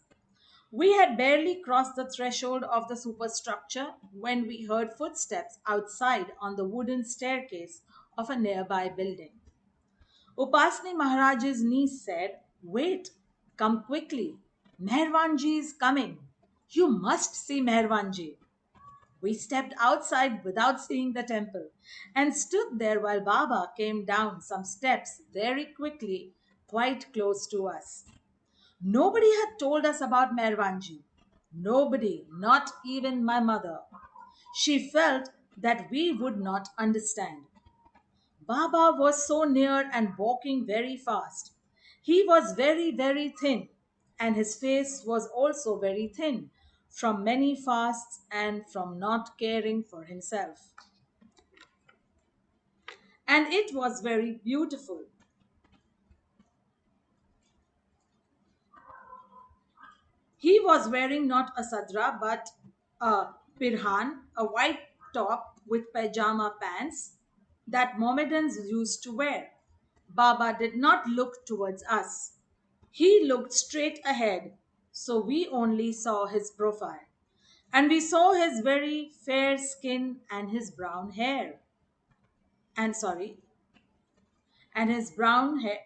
We had barely crossed the threshold of the superstructure when we heard footsteps outside on the wooden staircase of a nearby building. Upasni Maharaj's niece said, "Wait, come quickly. Mehervanji is coming. You must see Mehervanji." We stepped outside without seeing the temple and stood there while Baba came down some steps very quickly, quite close to us. Nobody had told us about Mehervanji. Nobody, not even my mother. She felt that we would not understand. Baba was so near and walking very fast. He was very, very thin, and his face was also very thin from many fasts and from not caring for himself. And it was very beautiful. He was wearing not a sadra but a pirhan, a white top with pajama pants that Mohammedans used to wear. Baba did not look towards us. He looked straight ahead, so we only saw his profile. And we saw his very fair skin and his brown hair. And sorry, and his brown hair,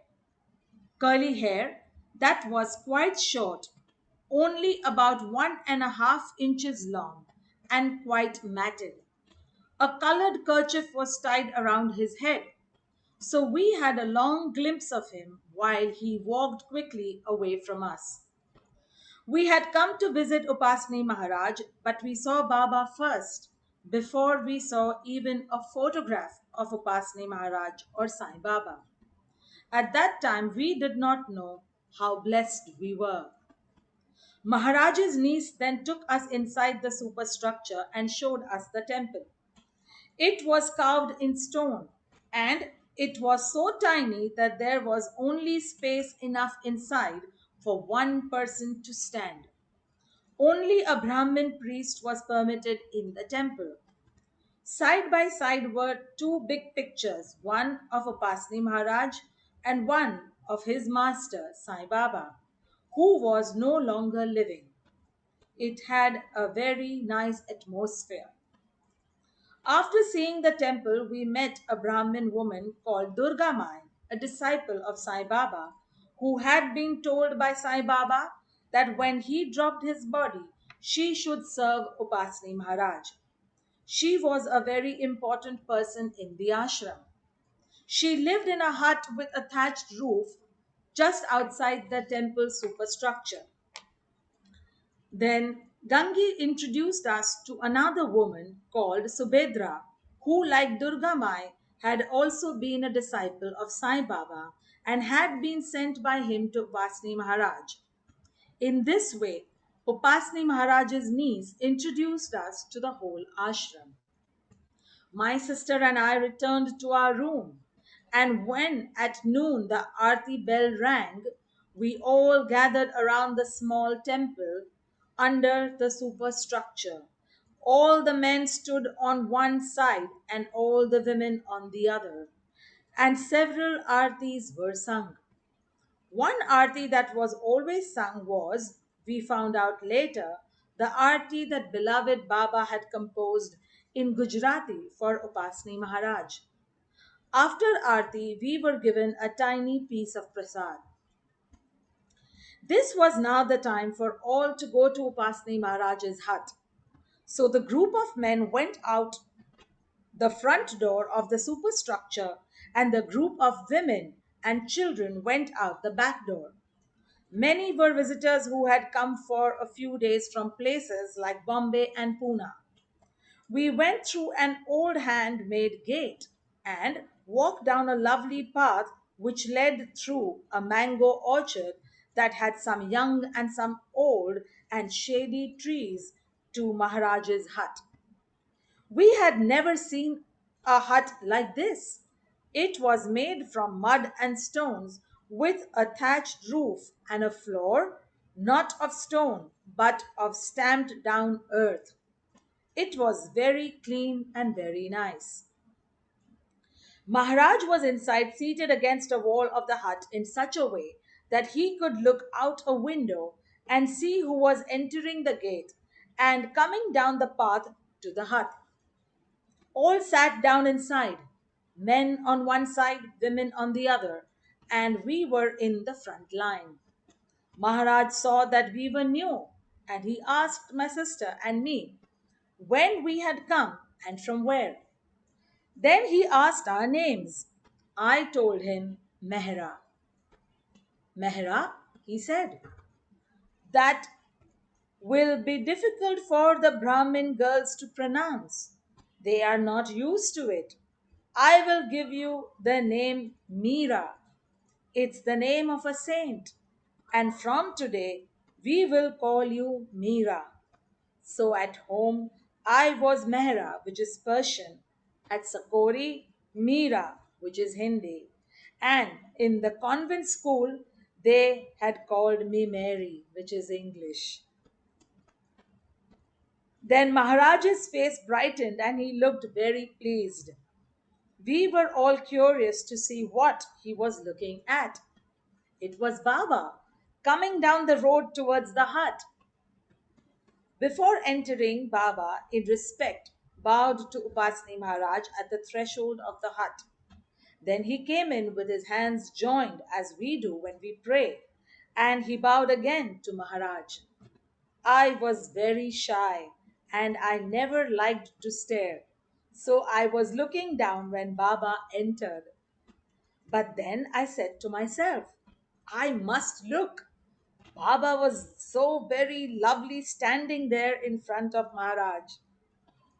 curly hair that was quite short, only about 1.5 inches long, and quite matted. A colored kerchief was tied around his head, so we had a long glimpse of him while he walked quickly away from us. We had come to visit Upasni Maharaj, but we saw Baba first before we saw even a photograph of Upasni Maharaj or Sai Baba. At that time, we did not know how blessed we were. Maharaj's niece then took us inside the superstructure and showed us the temple. It was carved in stone, and it was so tiny that there was only space enough inside for one person to stand. Only a Brahmin priest was permitted in the temple. Side by side were two big pictures, one of Upasni Maharaj and one of his master, Sai Baba, who was no longer living. It had a very nice atmosphere. After seeing the temple, we met a Brahmin woman called Durga Mai, a disciple of Sai Baba, who had been told by Sai Baba that when he dropped his body, she should serve Upasni Maharaj. She was a very important person in the ashram. She lived in a hut with a thatched roof just outside the temple superstructure. Then Gangi introduced us to another woman called Subedra, who, like Durga Mai, had also been a disciple of Sai Baba and had been sent by him to Upasni Maharaj. In this way, Upasni Maharaj's niece introduced us to the whole ashram. My sister and I returned to our room, and when at noon the Aarti bell rang, we all gathered around the small temple under the superstructure. All the men stood on one side and all the women on the other, and several aartis were sung. One aarti that was always sung was, we found out later, the aarti that beloved Baba had composed in Gujarati for Upasni Maharaj. After aarti, we were given a tiny piece of prasad. This was now the time for all to go to Upasni Maharaj's hut. So the group of men went out the front door of the superstructure, and the group of women and children went out the back door. Many were visitors who had come for a few days from places like Bombay and Pune. We went through an old hand-made gate and walked down a lovely path which led through a mango orchard that had some young and some old and shady trees to Maharaj's hut. We had never seen a hut like this. It was made from mud and stones with a thatched roof and a floor, not of stone, but of stamped down earth. It was very clean and very nice. Maharaj was inside, seated against a wall of the hut in such a way that he could look out a window and see who was entering the gate and coming down the path to the hut. All sat down inside, men on one side, women on the other, and we were in the front line. Maharaj saw that we were new, and he asked my sister and me when we had come and from where. Then he asked our names. I told him Mehera. Mehera, he said, that will be difficult for the Brahmin girls to pronounce. They are not used to it. I will give you the name Meera. It's the name of a saint. And from today, we will call you Meera. So at home, I was Mehra, which is Persian. At Sakori, Meera, which is Hindi. And in the convent school, they had called me Mary, which is English. Then Maharaj's face brightened and he looked very pleased. We were all curious to see what he was looking at. It was Baba coming down the road towards the hut. Before entering, Baba, in respect, bowed to Upasani Maharaj at the threshold of the hut. Then he came in with his hands joined as we do when we pray, and he bowed again to Maharaj. I was very shy and I never liked to stare, so I was looking down when Baba entered. But then I said to myself, I must look. Baba was so very lovely standing there in front of Maharaj.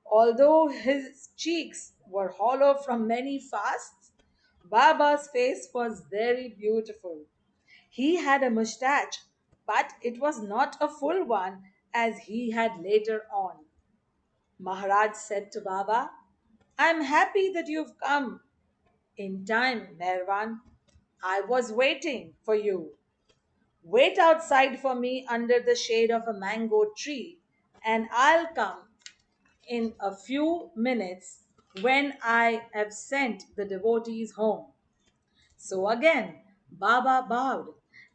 Although his cheeks were hollow from many fasts, Baba's face was very beautiful. He had a moustache, but it was not a full one as he had later on. Maharaj said to Baba, I am happy that you've come in time, Meherban. I was waiting for you. Wait outside for me under the shade of a mango tree, and I'll come in a few minutes when I have sent the devotees home. So again, Baba bowed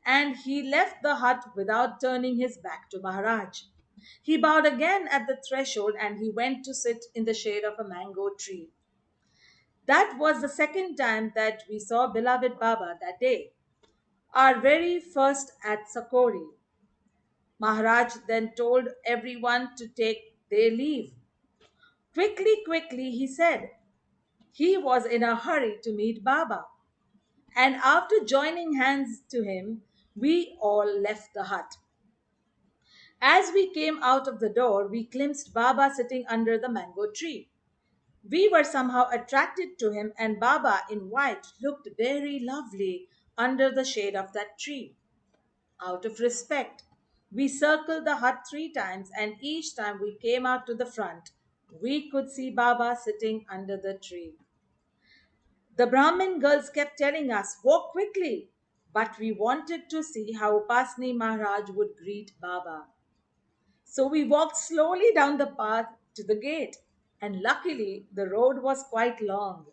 and he left the hut without turning his back to Maharaj. He bowed again at the threshold and he went to sit in the shade of a mango tree. That was the second time that we saw beloved Baba that day, our very first at Sakori. Maharaj then told everyone to take their leave. Quickly, quickly, he said. He was in a hurry to meet Baba. And after joining hands to him, we all left the hut. As we came out of the door, we glimpsed Baba sitting under the mango tree. We were somehow attracted to him, and Baba in white looked very lovely under the shade of that tree. Out of respect, we circled the hut 3 times, and each time we came out to the front, we could see Baba sitting under the tree. The Brahmin girls kept telling us, walk quickly, but we wanted to see how Upasni Maharaj would greet Baba. So we walked slowly down the path to the gate, and luckily the road was quite long.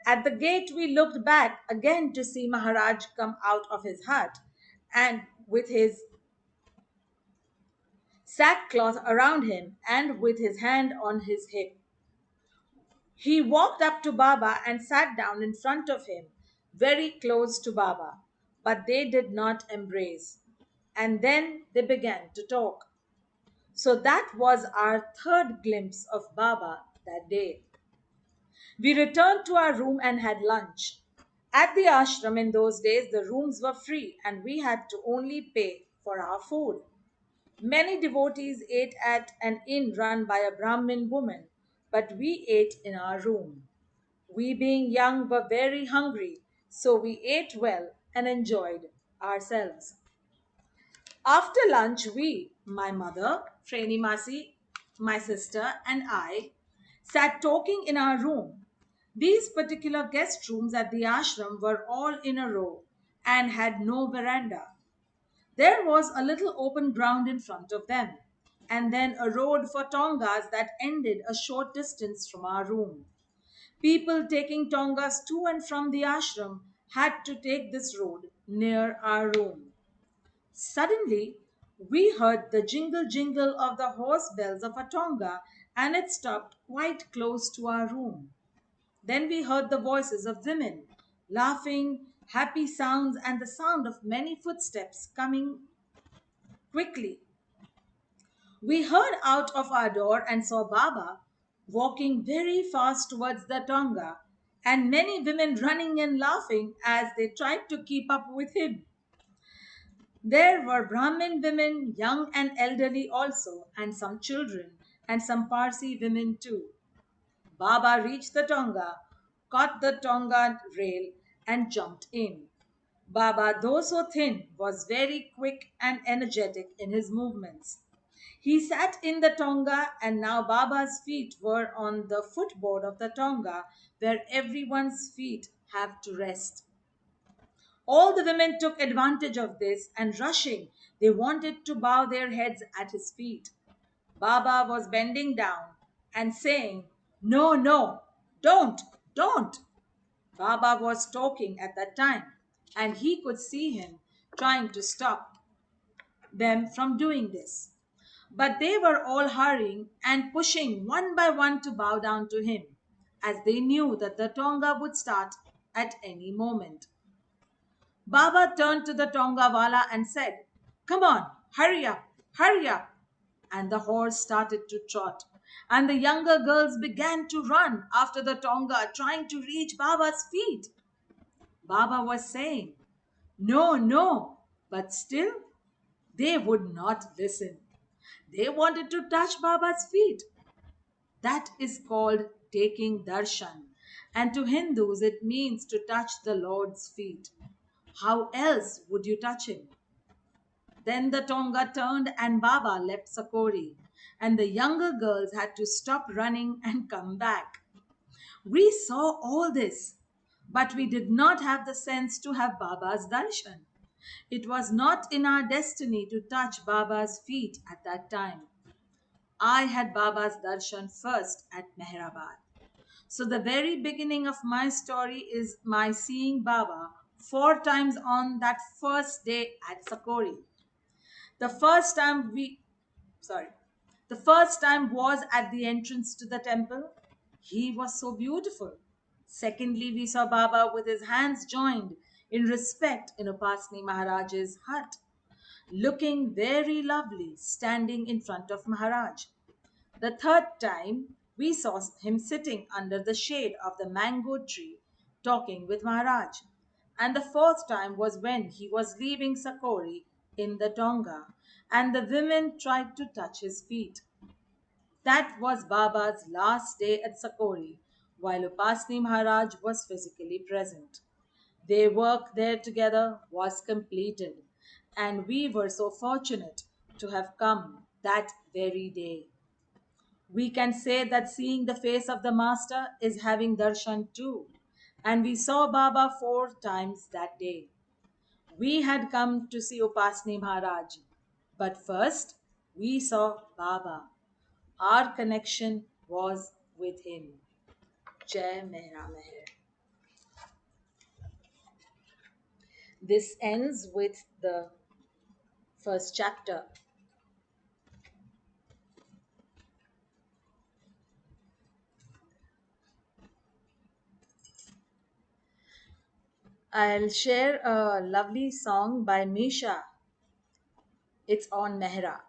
At the gate, we looked back again to see Maharaj come out of his hut and with his sackcloth around him and with his hand on his hip. He walked up to Baba and sat down in front of him, very close to Baba, but they did not embrace. And then they began to talk. So that was our third glimpse of Baba that day. We returned to our room and had lunch. At the ashram in those days, the rooms were free and we had to only pay for our food. Many devotees ate at an inn run by a Brahmin woman, but we ate in our room. We, being young, were very hungry, so we ate well and enjoyed ourselves. After lunch, we, my mother, Freni Masi, my sister, and I, sat talking in our room. These particular guest rooms at the ashram were all in a row and had no veranda. There was a little open ground in front of them, and then a road for tongas that ended a short distance from our room. People taking tongas to and from the ashram had to take this road near our room. Suddenly, We heard the jingle jingle of the horse bells of a tonga, and it stopped quite close to our room. Then we heard the voices of women, laughing, happy sounds, and the sound of many footsteps coming quickly. We heard out of our door and saw Baba walking very fast towards the tonga, and many women running and laughing as they tried to keep up with him. There were Brahmin women, young and elderly also, and some children, and some Parsi women too. Baba reached the tonga, caught the tonga rail, and jumped in. Baba, though so thin, was very quick and energetic in his movements. He sat in the tonga, and now Baba's feet were on the footboard of the tonga, where everyone's feet have to rest. All the women took advantage of this, and rushing, they wanted to bow their heads at his feet. Baba was bending down and saying, "No, no, don't, don't." Baba was talking at that time, and he could see him trying to stop them from doing this. But they were all hurrying and pushing one by one to bow down to him, as they knew that the tonga would start at any moment. Baba turned to the Tongawala and said, "Come on, hurry up, hurry up." And the horse started to trot. And the younger girls began to run after the Tonga, trying to reach Baba's feet. Baba was saying, "No, no," but still they would not listen. They wanted to touch Baba's feet. That is called taking darshan. And to Hindus, it means to touch the Lord's feet. How else would you touch him? Then the tonga turned and Baba left Sakori, and the younger girls had to stop running and come back. We saw all this, but we did not have the sense to have Baba's darshan. It was not in our destiny to touch Baba's feet at that time. I had Baba's darshan first at Meherabad. So the very beginning of my story is my seeing Baba 4 times on that first day at Sakori. The first time we, sorry, the first time was at the entrance to the temple. He was so beautiful. Secondly, we saw Baba with his hands joined in respect in Upasni Maharaj's hut, looking very lovely, standing in front of Maharaj. The third time, we saw him sitting under the shade of the mango tree talking with Maharaj. And the fourth time was when he was leaving Sakori in the Tonga, and the women tried to touch his feet. That was Baba's last day at Sakori, while Upasni Maharaj was physically present. Their work there together was completed, and we were so fortunate to have come that very day. We can say that seeing the face of the Master is having darshan too. And we saw Baba 4 times that day. We had come to see Upasni Maharaj, but first we saw Baba. Our connection was with him. Jai Mehra Meher. This ends with the first chapter. I'll share a lovely song by Misha. It's on Mehera.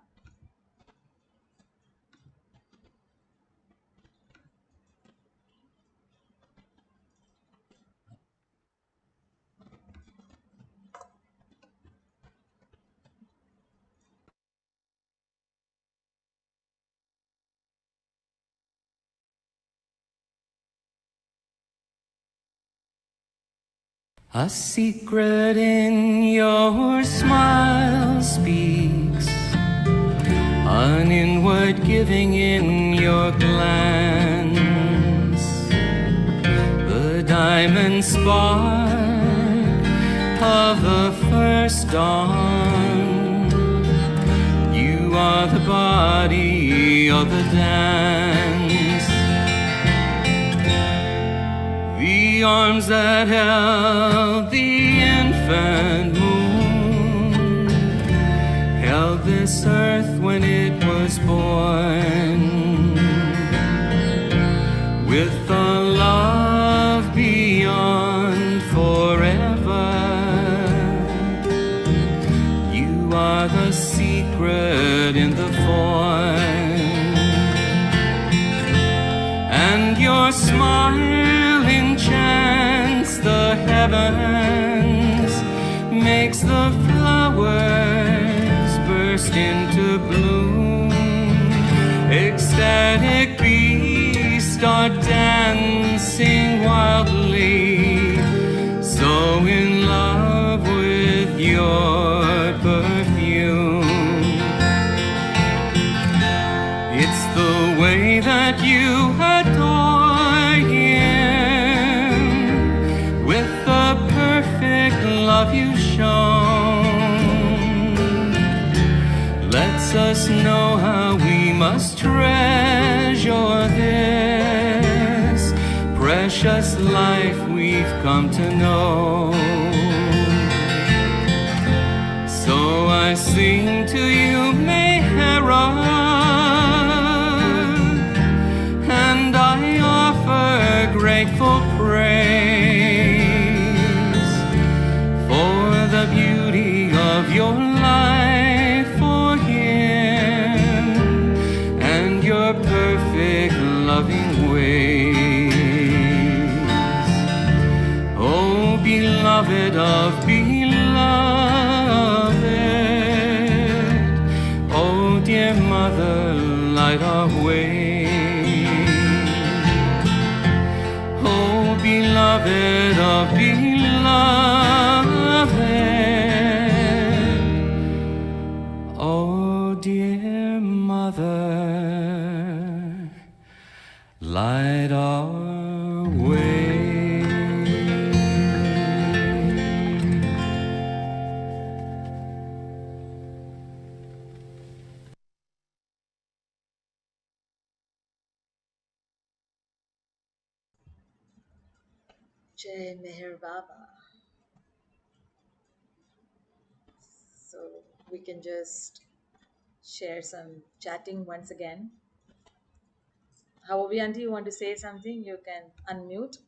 A secret in your smile speaks, an inward giving in your glance, the diamond spark of the first dawn. You are the body of the dance, the arms that held the infant moon held this this earth when it was born, with a love beyond forever. You are the secret in the form, and your smile enchants the heavens, makes the flowers burst into bloom. Ecstatic bees start dancing wildly, so in love with your perfume. It's the way that you adore him, with the perfect love you've shown, lets us know how we must treasure this precious life we've come to know. So I sing to you, Mehera, and I offer grateful praise for the beauty of your life, for him and your perfect loving ways. Oh, beloved of beloved, oh, dear mother, light our way. Oh, beloved of beloved, oh, dear mother, light our way. Jai Meher Baba. So we can just share some chatting once again. However, Auntie, you want to say something? You can unmute.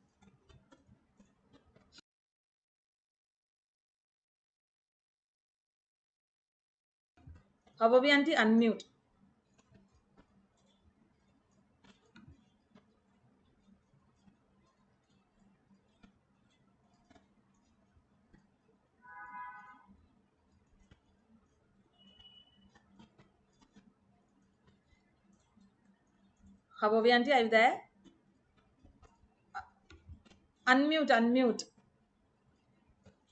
However, Auntie, unmute. However, Auntie, are you there? Unmute, unmute.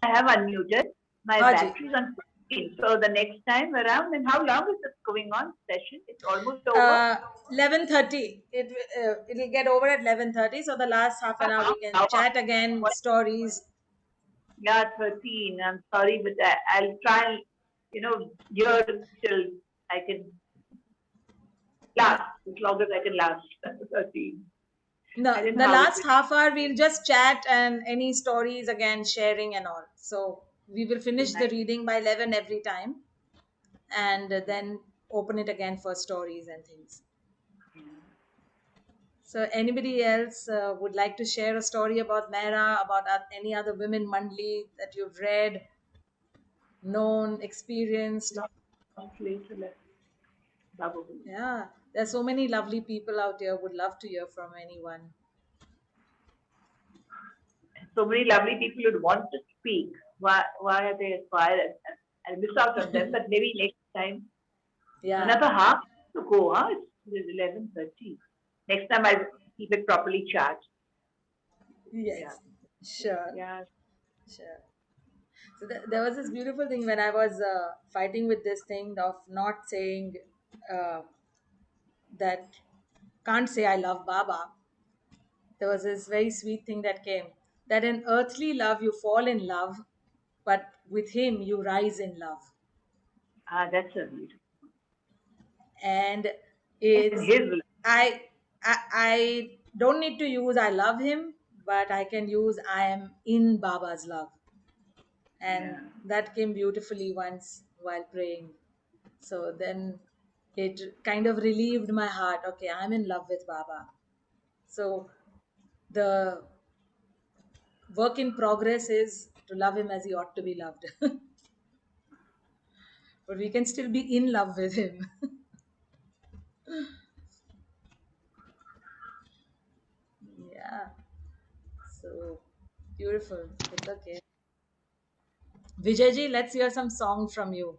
I have unmuted. My Haji. battery's on 15. So the next time around, and how long is this going on session? It's almost over. 11:30. It'll get over at 11:30. So the last half an hour we can chat again, stories. Yeah, 13. I'm sorry, but I'll try and, hear till I can last, as long as I can last. 13. No, I didn't the know how it last half hour we'll just chat and any stories again, sharing and all. So we will finish the will. reading by 11 every time, and then open it again for stories and things. So anybody else would like to share a story about Mehra, about any other women Mandali that you've read, known, experienced? Yeah, there's so many lovely people out here. Would love to hear from anyone. So many lovely people would want to speak. Why are they quiet? I'll miss out on them, but maybe next time. Yeah. Another half to go, huh? It's 11:30. Next time I'll keep it properly charged. Yes. Yeah. Sure. Yeah. Sure. So there was this beautiful thing when I was fighting with this thing of not saying uh, that can't say I love Baba. There was this very sweet thing that came that in earthly love you fall in love, but with him you rise in love. That's a beautiful. And In it's his will. I don't need to use I love him, but I can use I am in Baba's love. And Yeah. that came beautifully once while praying. So then it kind of relieved my heart. Okay, I'm in love with Baba. So the work in progress is to love him as he ought to be loved. But we can still be in love with him. Yeah. So beautiful. It's okay. Vijayji, let's hear some song from you.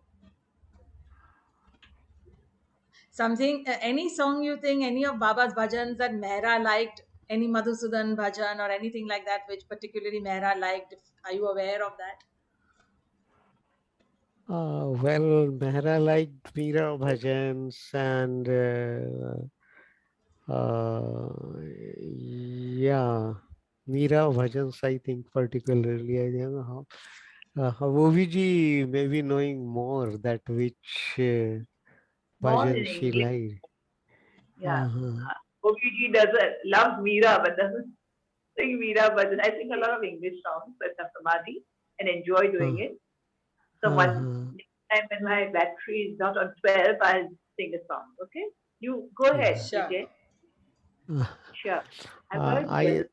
Something, any song you think, any of Baba's bhajans that Mehra liked, any Madhusudan bhajan or anything like that, which particularly Mehra liked. Are you aware of that? Well, Mehra liked Meera bhajans and yeah, Meera bhajans, I think particularly. I don't know how Oviji may be knowing more that which More bhajan in she English. liked. Yeah. Uh-huh. OPG does loves Meera, but doesn't sing Meera bhajan. I sing a lot of English songs with Samadhi and enjoy doing Uh, it. So one uh-huh. next time when my battery is not on 12, I'll sing a song. Okay? You go ahead, Yeah. Sure. Vijay. Uh, Sure. I've got a I question.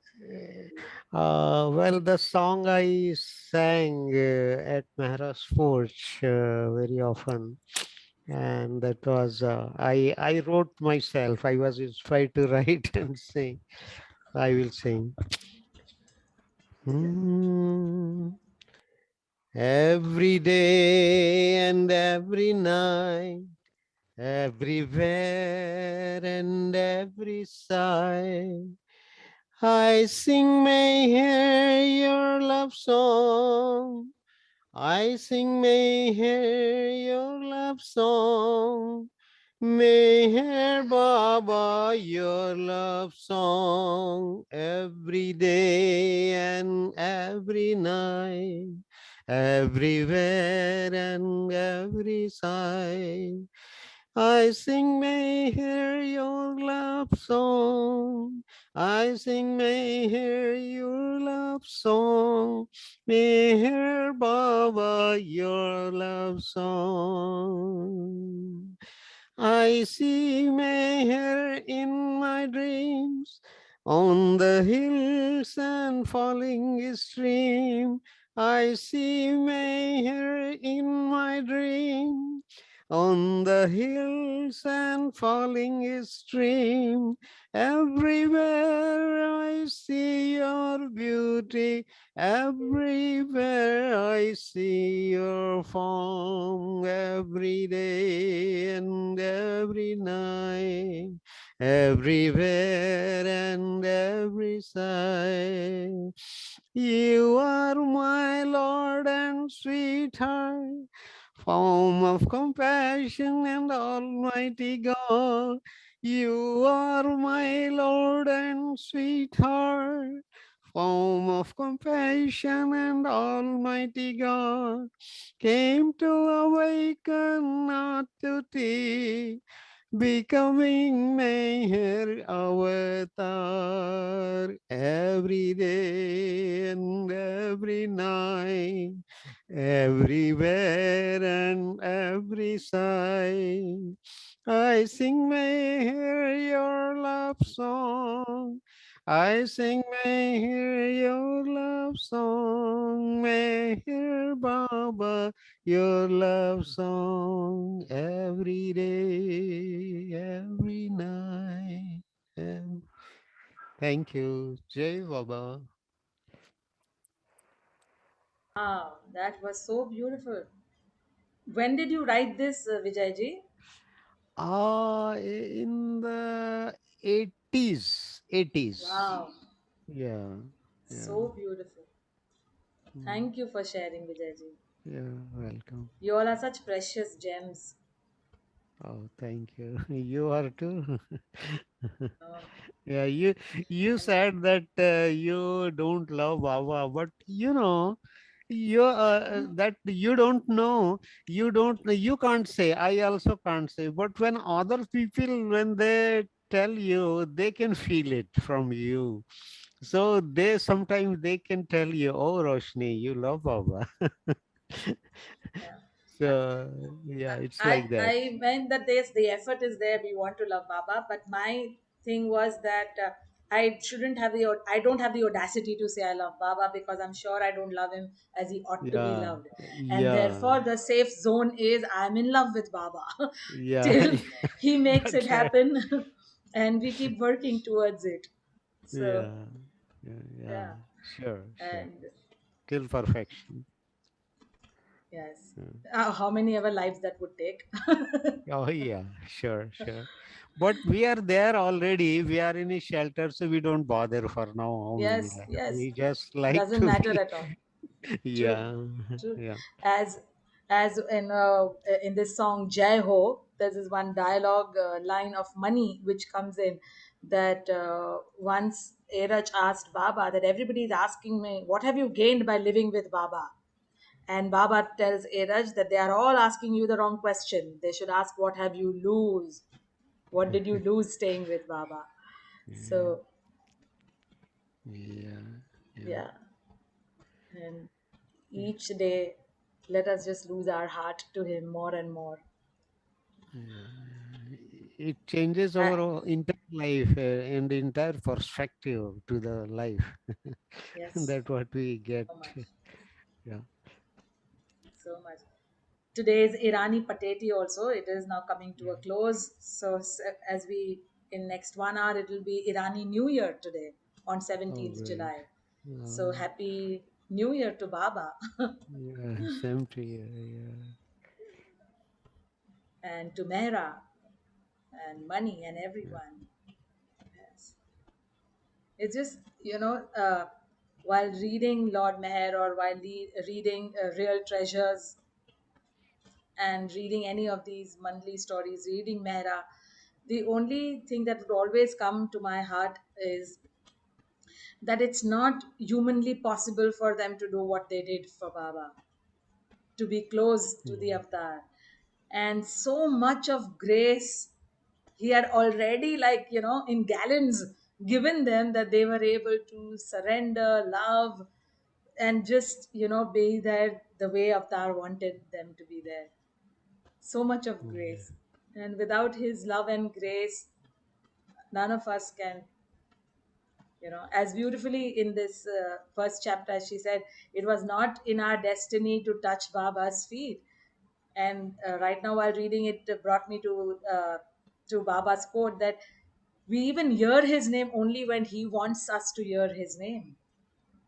well, the song I sang at Mehra's Forge very often, and that was I wrote myself. I was inspired to write and sing. I will sing. Hmm. Every day and every night, everywhere and every side. I sing, may hear your love song. I sing, may hear your love song. May hear Baba your love song every day and every night, everywhere and every side. I sing, may hear your love song. I sing, may hear your love song. May hear Baba your love song. I see Meher in my dreams, on the hills and falling stream. I see Meher in my dream, on the hills and falling stream. Everywhere I see your beauty, everywhere I see your form, every day and every night, everywhere and every side. You are my Lord and sweetheart, form of compassion and Almighty God. You are my Lord and sweetheart, form of compassion and Almighty God, came to awaken, not to teach, becoming Meher avatar every day and every night, everywhere and every side. I sing Meher your love song. I sing Meher your love song. Meher Baba your love song every day, every night. Thank you. Jai Baba. Wow, that was so beautiful. When did you write this, Vijayji? In the 80s. 80s. Wow, Yeah. Yeah. so beautiful. Mm. Thank you for sharing, Vijayji. Yeah. Welcome. You all are such precious gems. Oh, thank you. You are too. Oh, Yeah, you said that you don't love Baba, but that you don't know, you can't say. I also can't say. But when other people, when they tell you, they can feel it from you. So they sometimes they can tell you, "Oh, Roshni, you love Baba." yeah. So yeah, it's I like that. I meant that there's the effort is there. We want to love Baba, but my thing was that I shouldn't have I don't have the audacity to say I love Baba because I'm sure I don't love him as he ought to be Yeah, loved, and yeah, therefore the safe zone is I'm in love with Baba yeah. till he makes it That's right. happen, and we keep working towards it. So Yeah, yeah, yeah. yeah, Sure, sure. and Till perfection. yes, Yeah. how many ever lives that would take. Oh yeah, sure, sure. But we are there already. We are in a shelter, so we don't bother for now how many Yes, lives. yes, We just like doesn't to matter be. at all. True, Yeah, true. yeah, As as in this song Jai Ho, there's this one dialogue line of money which comes in that once Eraj asked Baba that everybody is asking me, what have you gained by living with Baba? And Baba tells Eraj that they are all asking you the wrong question. They should ask, what have you lose? What did you lose staying with Baba? yeah, So yeah, yeah. yeah, and each day let us just lose our heart to him more and more. Yeah. It changes I, our entire life and entire perspective to the life. yes, That what we get. so much, Yeah. so much. Today's Irani Pateti also, it is now coming to a close. So as we, in next 1 hour, it will be Irani New Year today on Oh, 17th great. July. So Uh, happy New Year to Baba yeah, same to you. Yeah. and to Mehra and Money and everyone. Yes. It's just, while reading Lord Meher or while reading Real Treasures and reading any of these monthly stories, reading Mehra, the only thing that would always come to my heart is that it's not humanly possible for them to do what they did for Baba, to be close to the Yeah. avatar. And so much of grace he had already, like, in gallons given them that they were able to surrender, love, and just, be there the way Avatar wanted them to be there. So much of Yeah. grace. And without his love and grace, none of us can, as beautifully in this first chapter, she said, it was not in our destiny to touch Baba's feet. And right now, while reading it, brought me to Baba's quote that we even hear his name only when he wants us to hear his name.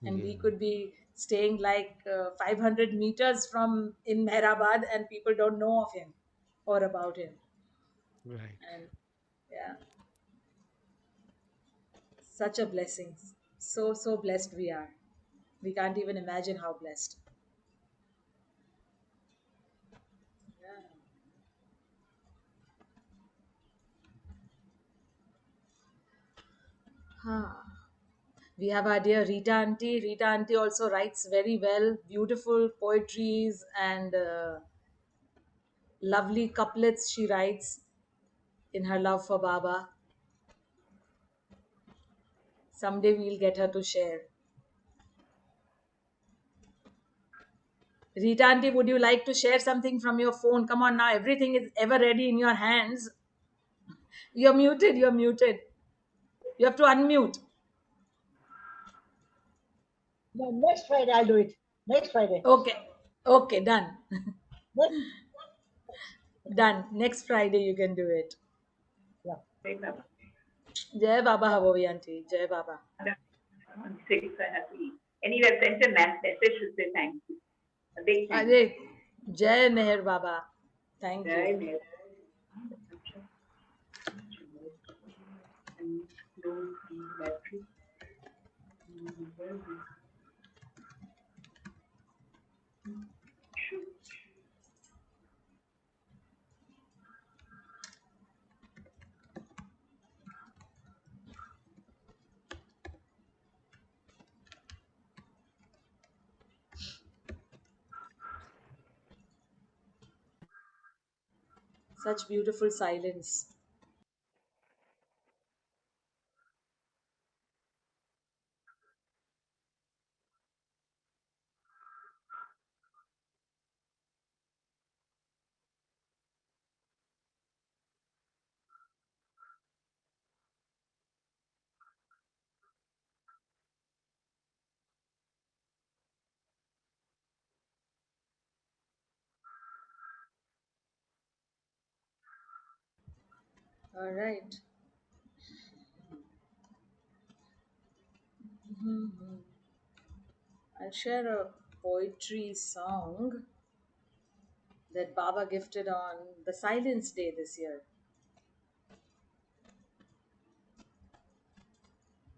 And we Yeah. could be staying like 500 meters from in Mehrabad, and people don't know of him or about him. Right. And yeah, such a blessing. So blessed we are. We can't even imagine how blessed. Yeah. Huh. We have our dear Rita Auntie. Rita Auntie also writes very well, beautiful poetries and lovely couplets she writes in her love for Baba. Someday we'll get her to share. Rita Auntie, would you like to share something from your phone? Come on now, everything is ever ready in your hands. You're muted, you're muted. You have to unmute. No, next Friday I'll do it. Next Friday. Okay, okay, done. Next, Done. Next Friday you can do it. yeah. Right, Baba. Jai Baba Havovi Auntie. Jai Baba. I'm sick, so happy. Anyway, I sent a message to say thank you. A big thank you. Ajay, Jai Meher Baba. Thank you. Jai Meher. And don't see battery. Such beautiful silence. All right. Mhm. I'll share a poetry song that Baba gifted on the Silence Day this year.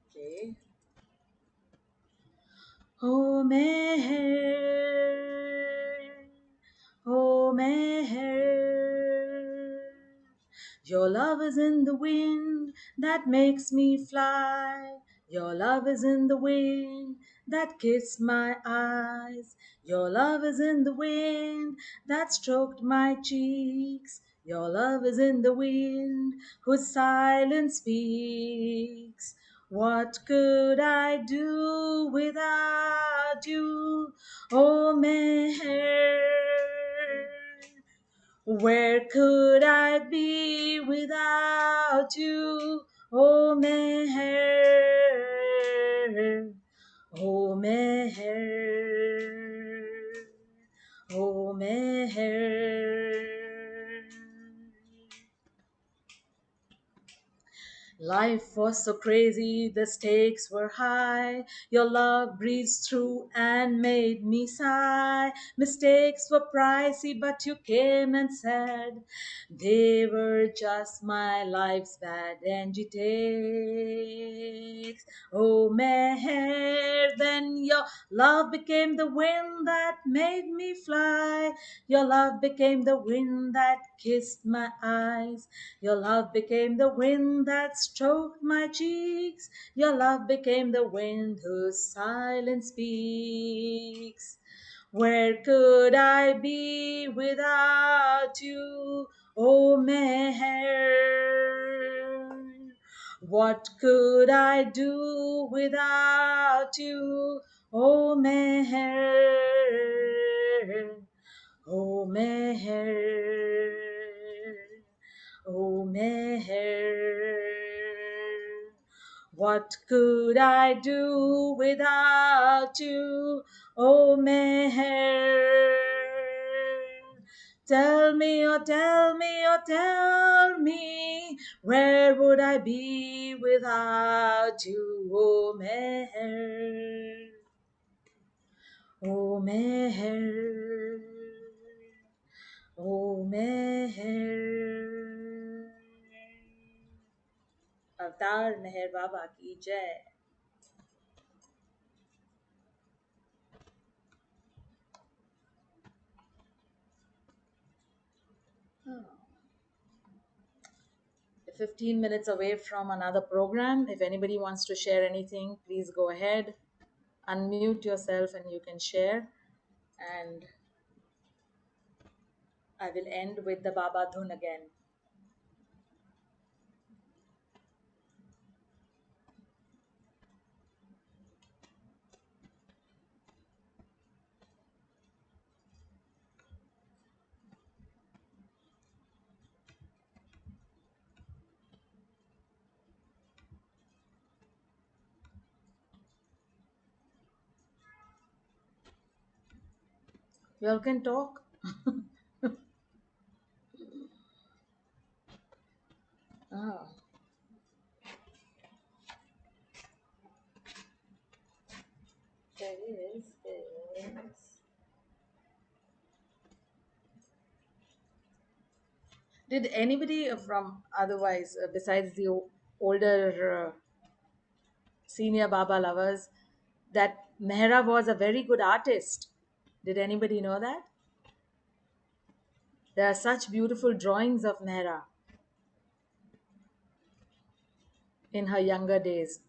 Okay. Oh Meher, oh Meher, your love is in the wind that makes me fly. Your love is in the wind that kissed my eyes. Your love is in the wind that stroked my cheeks. Your love is in the wind whose silence speaks. What could I do without you, oh Meher? Where could I be without you, oh Meher? Oh Meher, oh Meher. Life was so crazy, the stakes were high. Your love breathed through and made me sigh. Mistakes were pricey, but you came and said they were just my life's bad takes. Oh, Meher, then your love became the wind that made me fly. Your love became the wind that kissed my eyes. Your love became the wind that stroked my cheeks. Your love became the wind whose silence speaks. Where could I be without you, O Meher? What could I do without you, O Meher? O Meher, O Meher, what could I do without you, O Meher? Tell me, oh tell me, oh tell me, where would I be without you, O Meher? O Meher, O Meher. अवतार मेहर बाबा की जय. Oh. 15 minutes away from another program. If anybody wants to share anything, please go ahead. Unmute yourself and you can share. And I will end with the Baba Dhun again. You all can talk. Oh. There is. Did anybody from otherwise, besides the older senior Baba lovers, that Mehera was a very good artist? Did anybody know that? There are such beautiful drawings of Mehera in her younger days.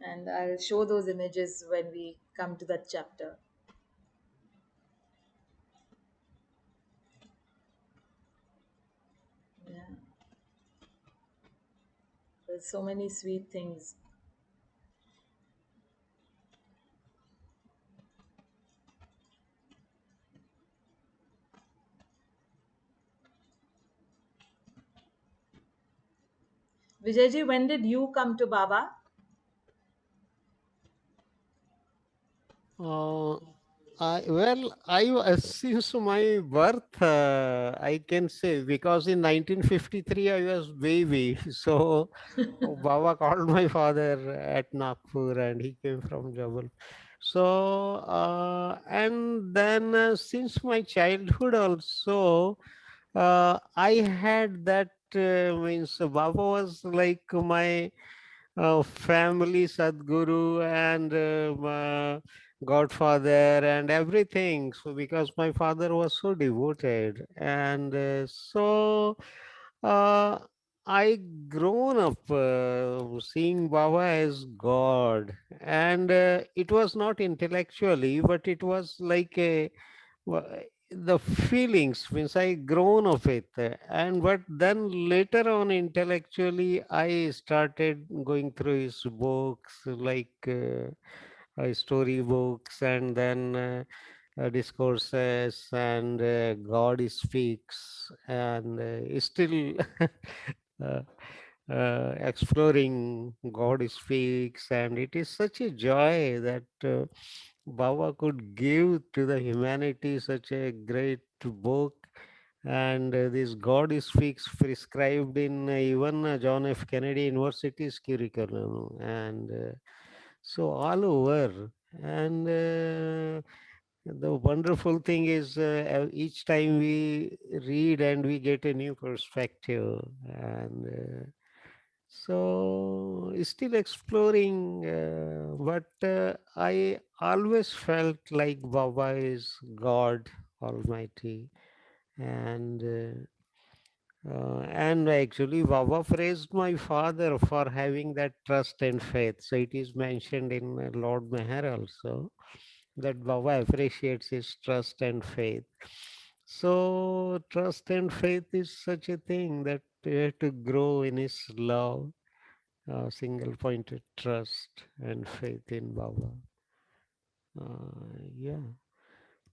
And I'll show those images when we come to that chapter. Yeah. There's so many sweet things. Vijayji, when did you come to Baba? Uh, Since my birth, I can say, because in 1953 I was baby, so Baba called my father at Nagpur, and he came from Jabal. So and then since my childhood also, I had that means Baba was like my family Sadguru and Godfather and everything. So because my father was so devoted, and uh, I grown up seeing Baba as God, and it was not intellectually, but it was like a the feelings means I grown of it, and but then later on intellectually I started going through his books like story books, and then discourses, and God speaks, and still uh, exploring God speaks, and it is such a joy that Baba could give to the humanity such a great book. And this God speaks prescribed in even John F. Kennedy University's curriculum, and so all over. And the wonderful thing is each time we read and we get a new perspective, and so still exploring, but I always felt like Baba is God Almighty, and and actually Baba praised my father for having that trust and faith. So it is mentioned in Lord Meher also that Baba appreciates his trust and faith. So trust and faith is such a thing that we have to grow in his love, single pointed trust and faith in Baba. Yeah.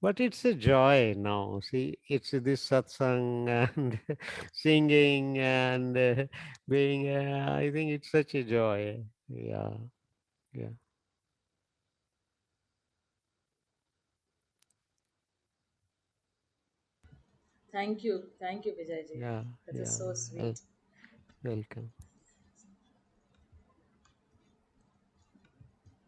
But it's a joy now. See, it's this satsang and singing and being, I think it's such a joy. Yeah. Yeah. Thank you, Vijayji. Yeah. That is Yeah. so Well, sweet. welcome.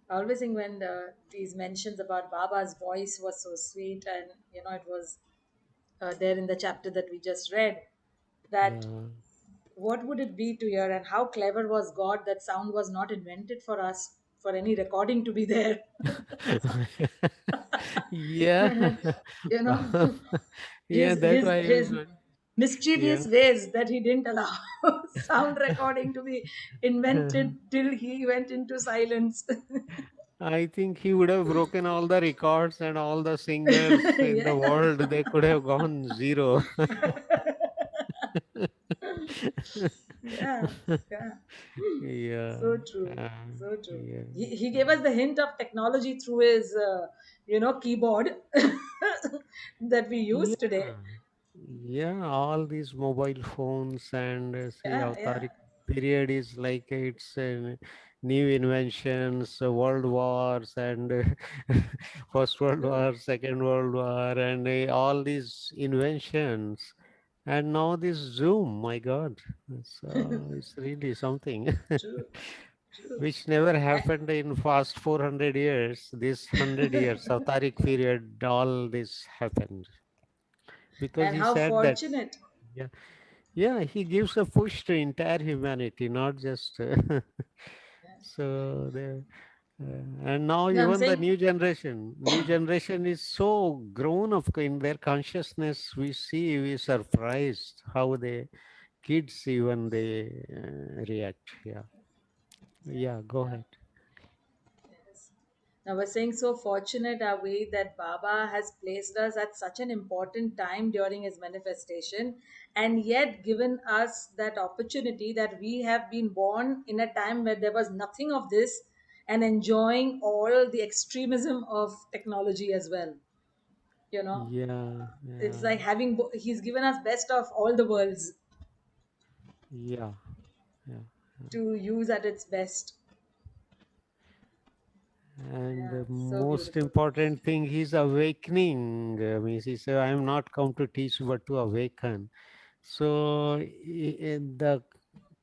I always think when these mentions about Baba's voice was so sweet, and it was there in the chapter that we just read, that Yeah. what would it be to hear, and how clever was God that sound was not invented for us for any recording to be there. Yeah. you know Yeah, that his why I was, mischievous yeah. ways that he didn't allow sound recording to be invented till he went into silence. I think he would have broken all the records, and all the singers in the Yeah. world, they could have gone zero. Yeah, yeah. Yeah. So true. uh, So true. yeah. He gave us the hint of technology through his, keyboard that we use today. Yeah. Yeah, all these mobile phones, and see, Yeah, yeah. authoric period is like it's new inventions, world wars, and First World True, War, Second World War, and all these inventions. And now this Zoom, my God, it's really something true, true. which never A- happened in past 400 years. This 100 years, Avtaric period, all this happened because and he how said that. fortunate. Yeah, yeah, he gives a push to entire humanity, not just. So the and now No, I'm even the saying, new generation is so grown up in their consciousness. We surprised how the kids even they react. Yeah, yeah. Go yeah. ahead. Yes. Now we're saying so fortunate are we that Baba has placed us at such an important time during his manifestation, and yet given us that opportunity that we have been born in a time where there was nothing of this, and enjoying all the extremism of technology as well. You know, Yeah, it's yeah, like he's given us best of all the worlds yeah, yeah. to use at its best. And Yeah, the so most beautiful. important thing, he's awakening. Means he said, I am not come to teach but to awaken. So the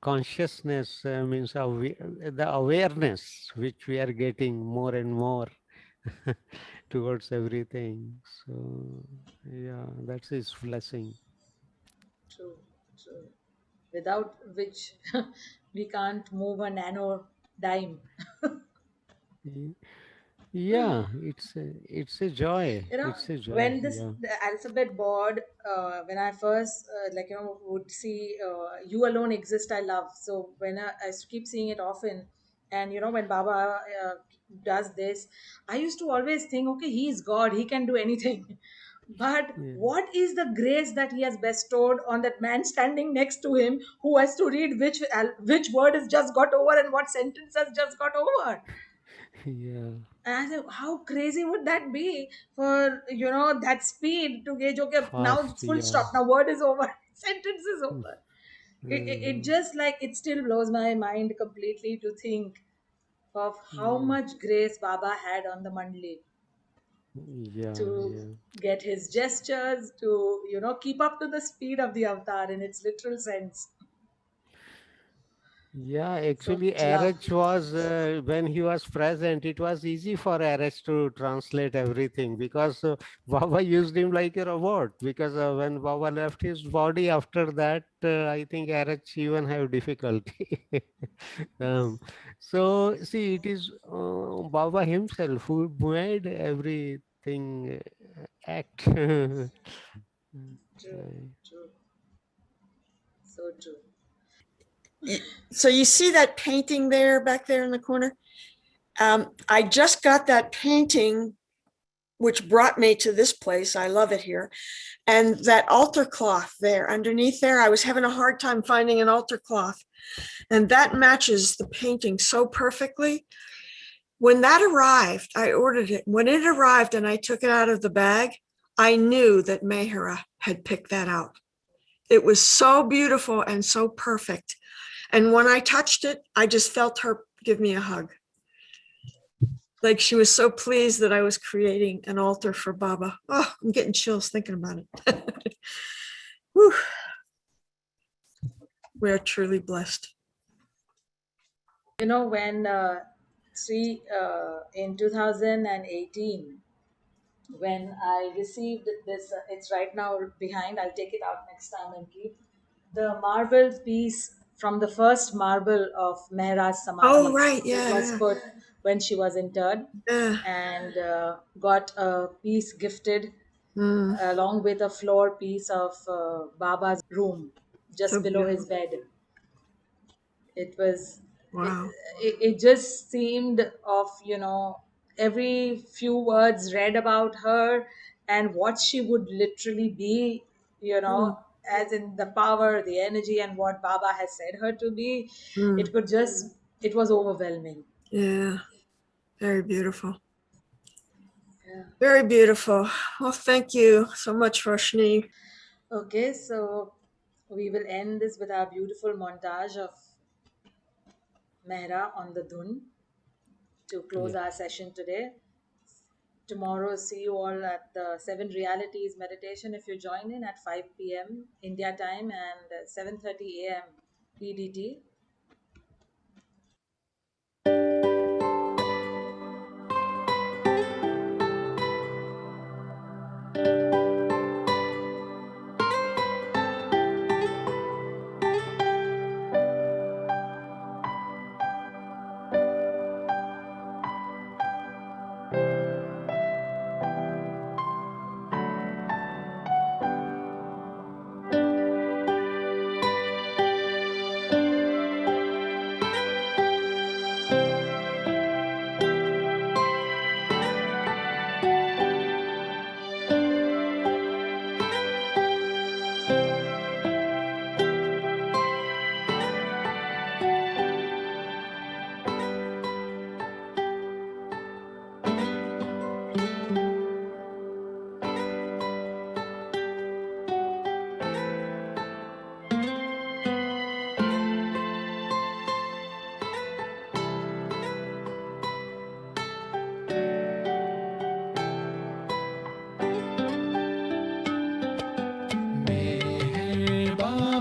consciousness means the awareness which we are getting more and more towards everything. So yeah, that's his blessing. True, true. Without which we can't move a nano dime. Y- Yeah, it's a joy. You know, It's a joy. when this Yeah. the alphabet board, when I first would see "You Alone Exist," I love. So when I keep seeing it often, and when Baba does this, I used to always think, okay, he is God, he can do anything. But Yeah. what is the grace that he has bestowed on that man standing next to him, who has to read which word has just got over and what sentence has just got over? Yeah. And I said, how crazy would that be for that speed to gauge? Okay, now Fast. it's full Yeah. stop. Now word is over. Sentence is Mm. over. It just like it still blows my mind completely to think of how Yeah. much grace Baba had on the Mandli Yeah. to Yeah. get his gestures to keep up to the speed of the avatar in its literal sense. Yeah, So actually, much love. RH was when he was present, it was easy for RH to translate everything because Baba used him like a robot. Because when Baba left his body after that, I think RH even have difficulty. um, so, see, it is Baba himself who made everything act. True, true, so true. So you see that painting there back there in the corner? I just got that painting, which brought me to this place. I love it here. And that altar cloth there underneath there, I was having a hard time finding an altar cloth. And that matches the painting so perfectly. When that arrived, I ordered it. When it arrived and I took it out of the bag, I knew that Mehera had picked that out. It was so beautiful and so perfect. And when I touched it, I just felt her give me a hug. Like she was so pleased that I was creating an altar for Baba. Oh, I'm getting chills thinking about it. Whew. We are truly blessed. When in 2018, when I received this, it's right now behind. I'll take it out next time and keep the marble piece from the first marble of Mehra's Oh, Samadhi. right. It Yeah, was yeah. put when she was interred, Yeah. and got a piece gifted Mm, along with a floor piece of Baba's room so just below his beautiful. bed. It was it, Wow. it just seemed of every few words read about her and what she would literally be, Mm, as in the power, the energy, and what Baba has said her to be. mm, It was overwhelming. yeah. Very beautiful. Yeah. Very beautiful. Well, thank you so much, Roshni. Okay, so we will end this with our beautiful montage of Mehra on the Dhun to close Yeah. our session today. Tomorrow, see you all at the Seven Realities meditation. If you join in at 5 p.m. India time and 7:30 a.m. EDT.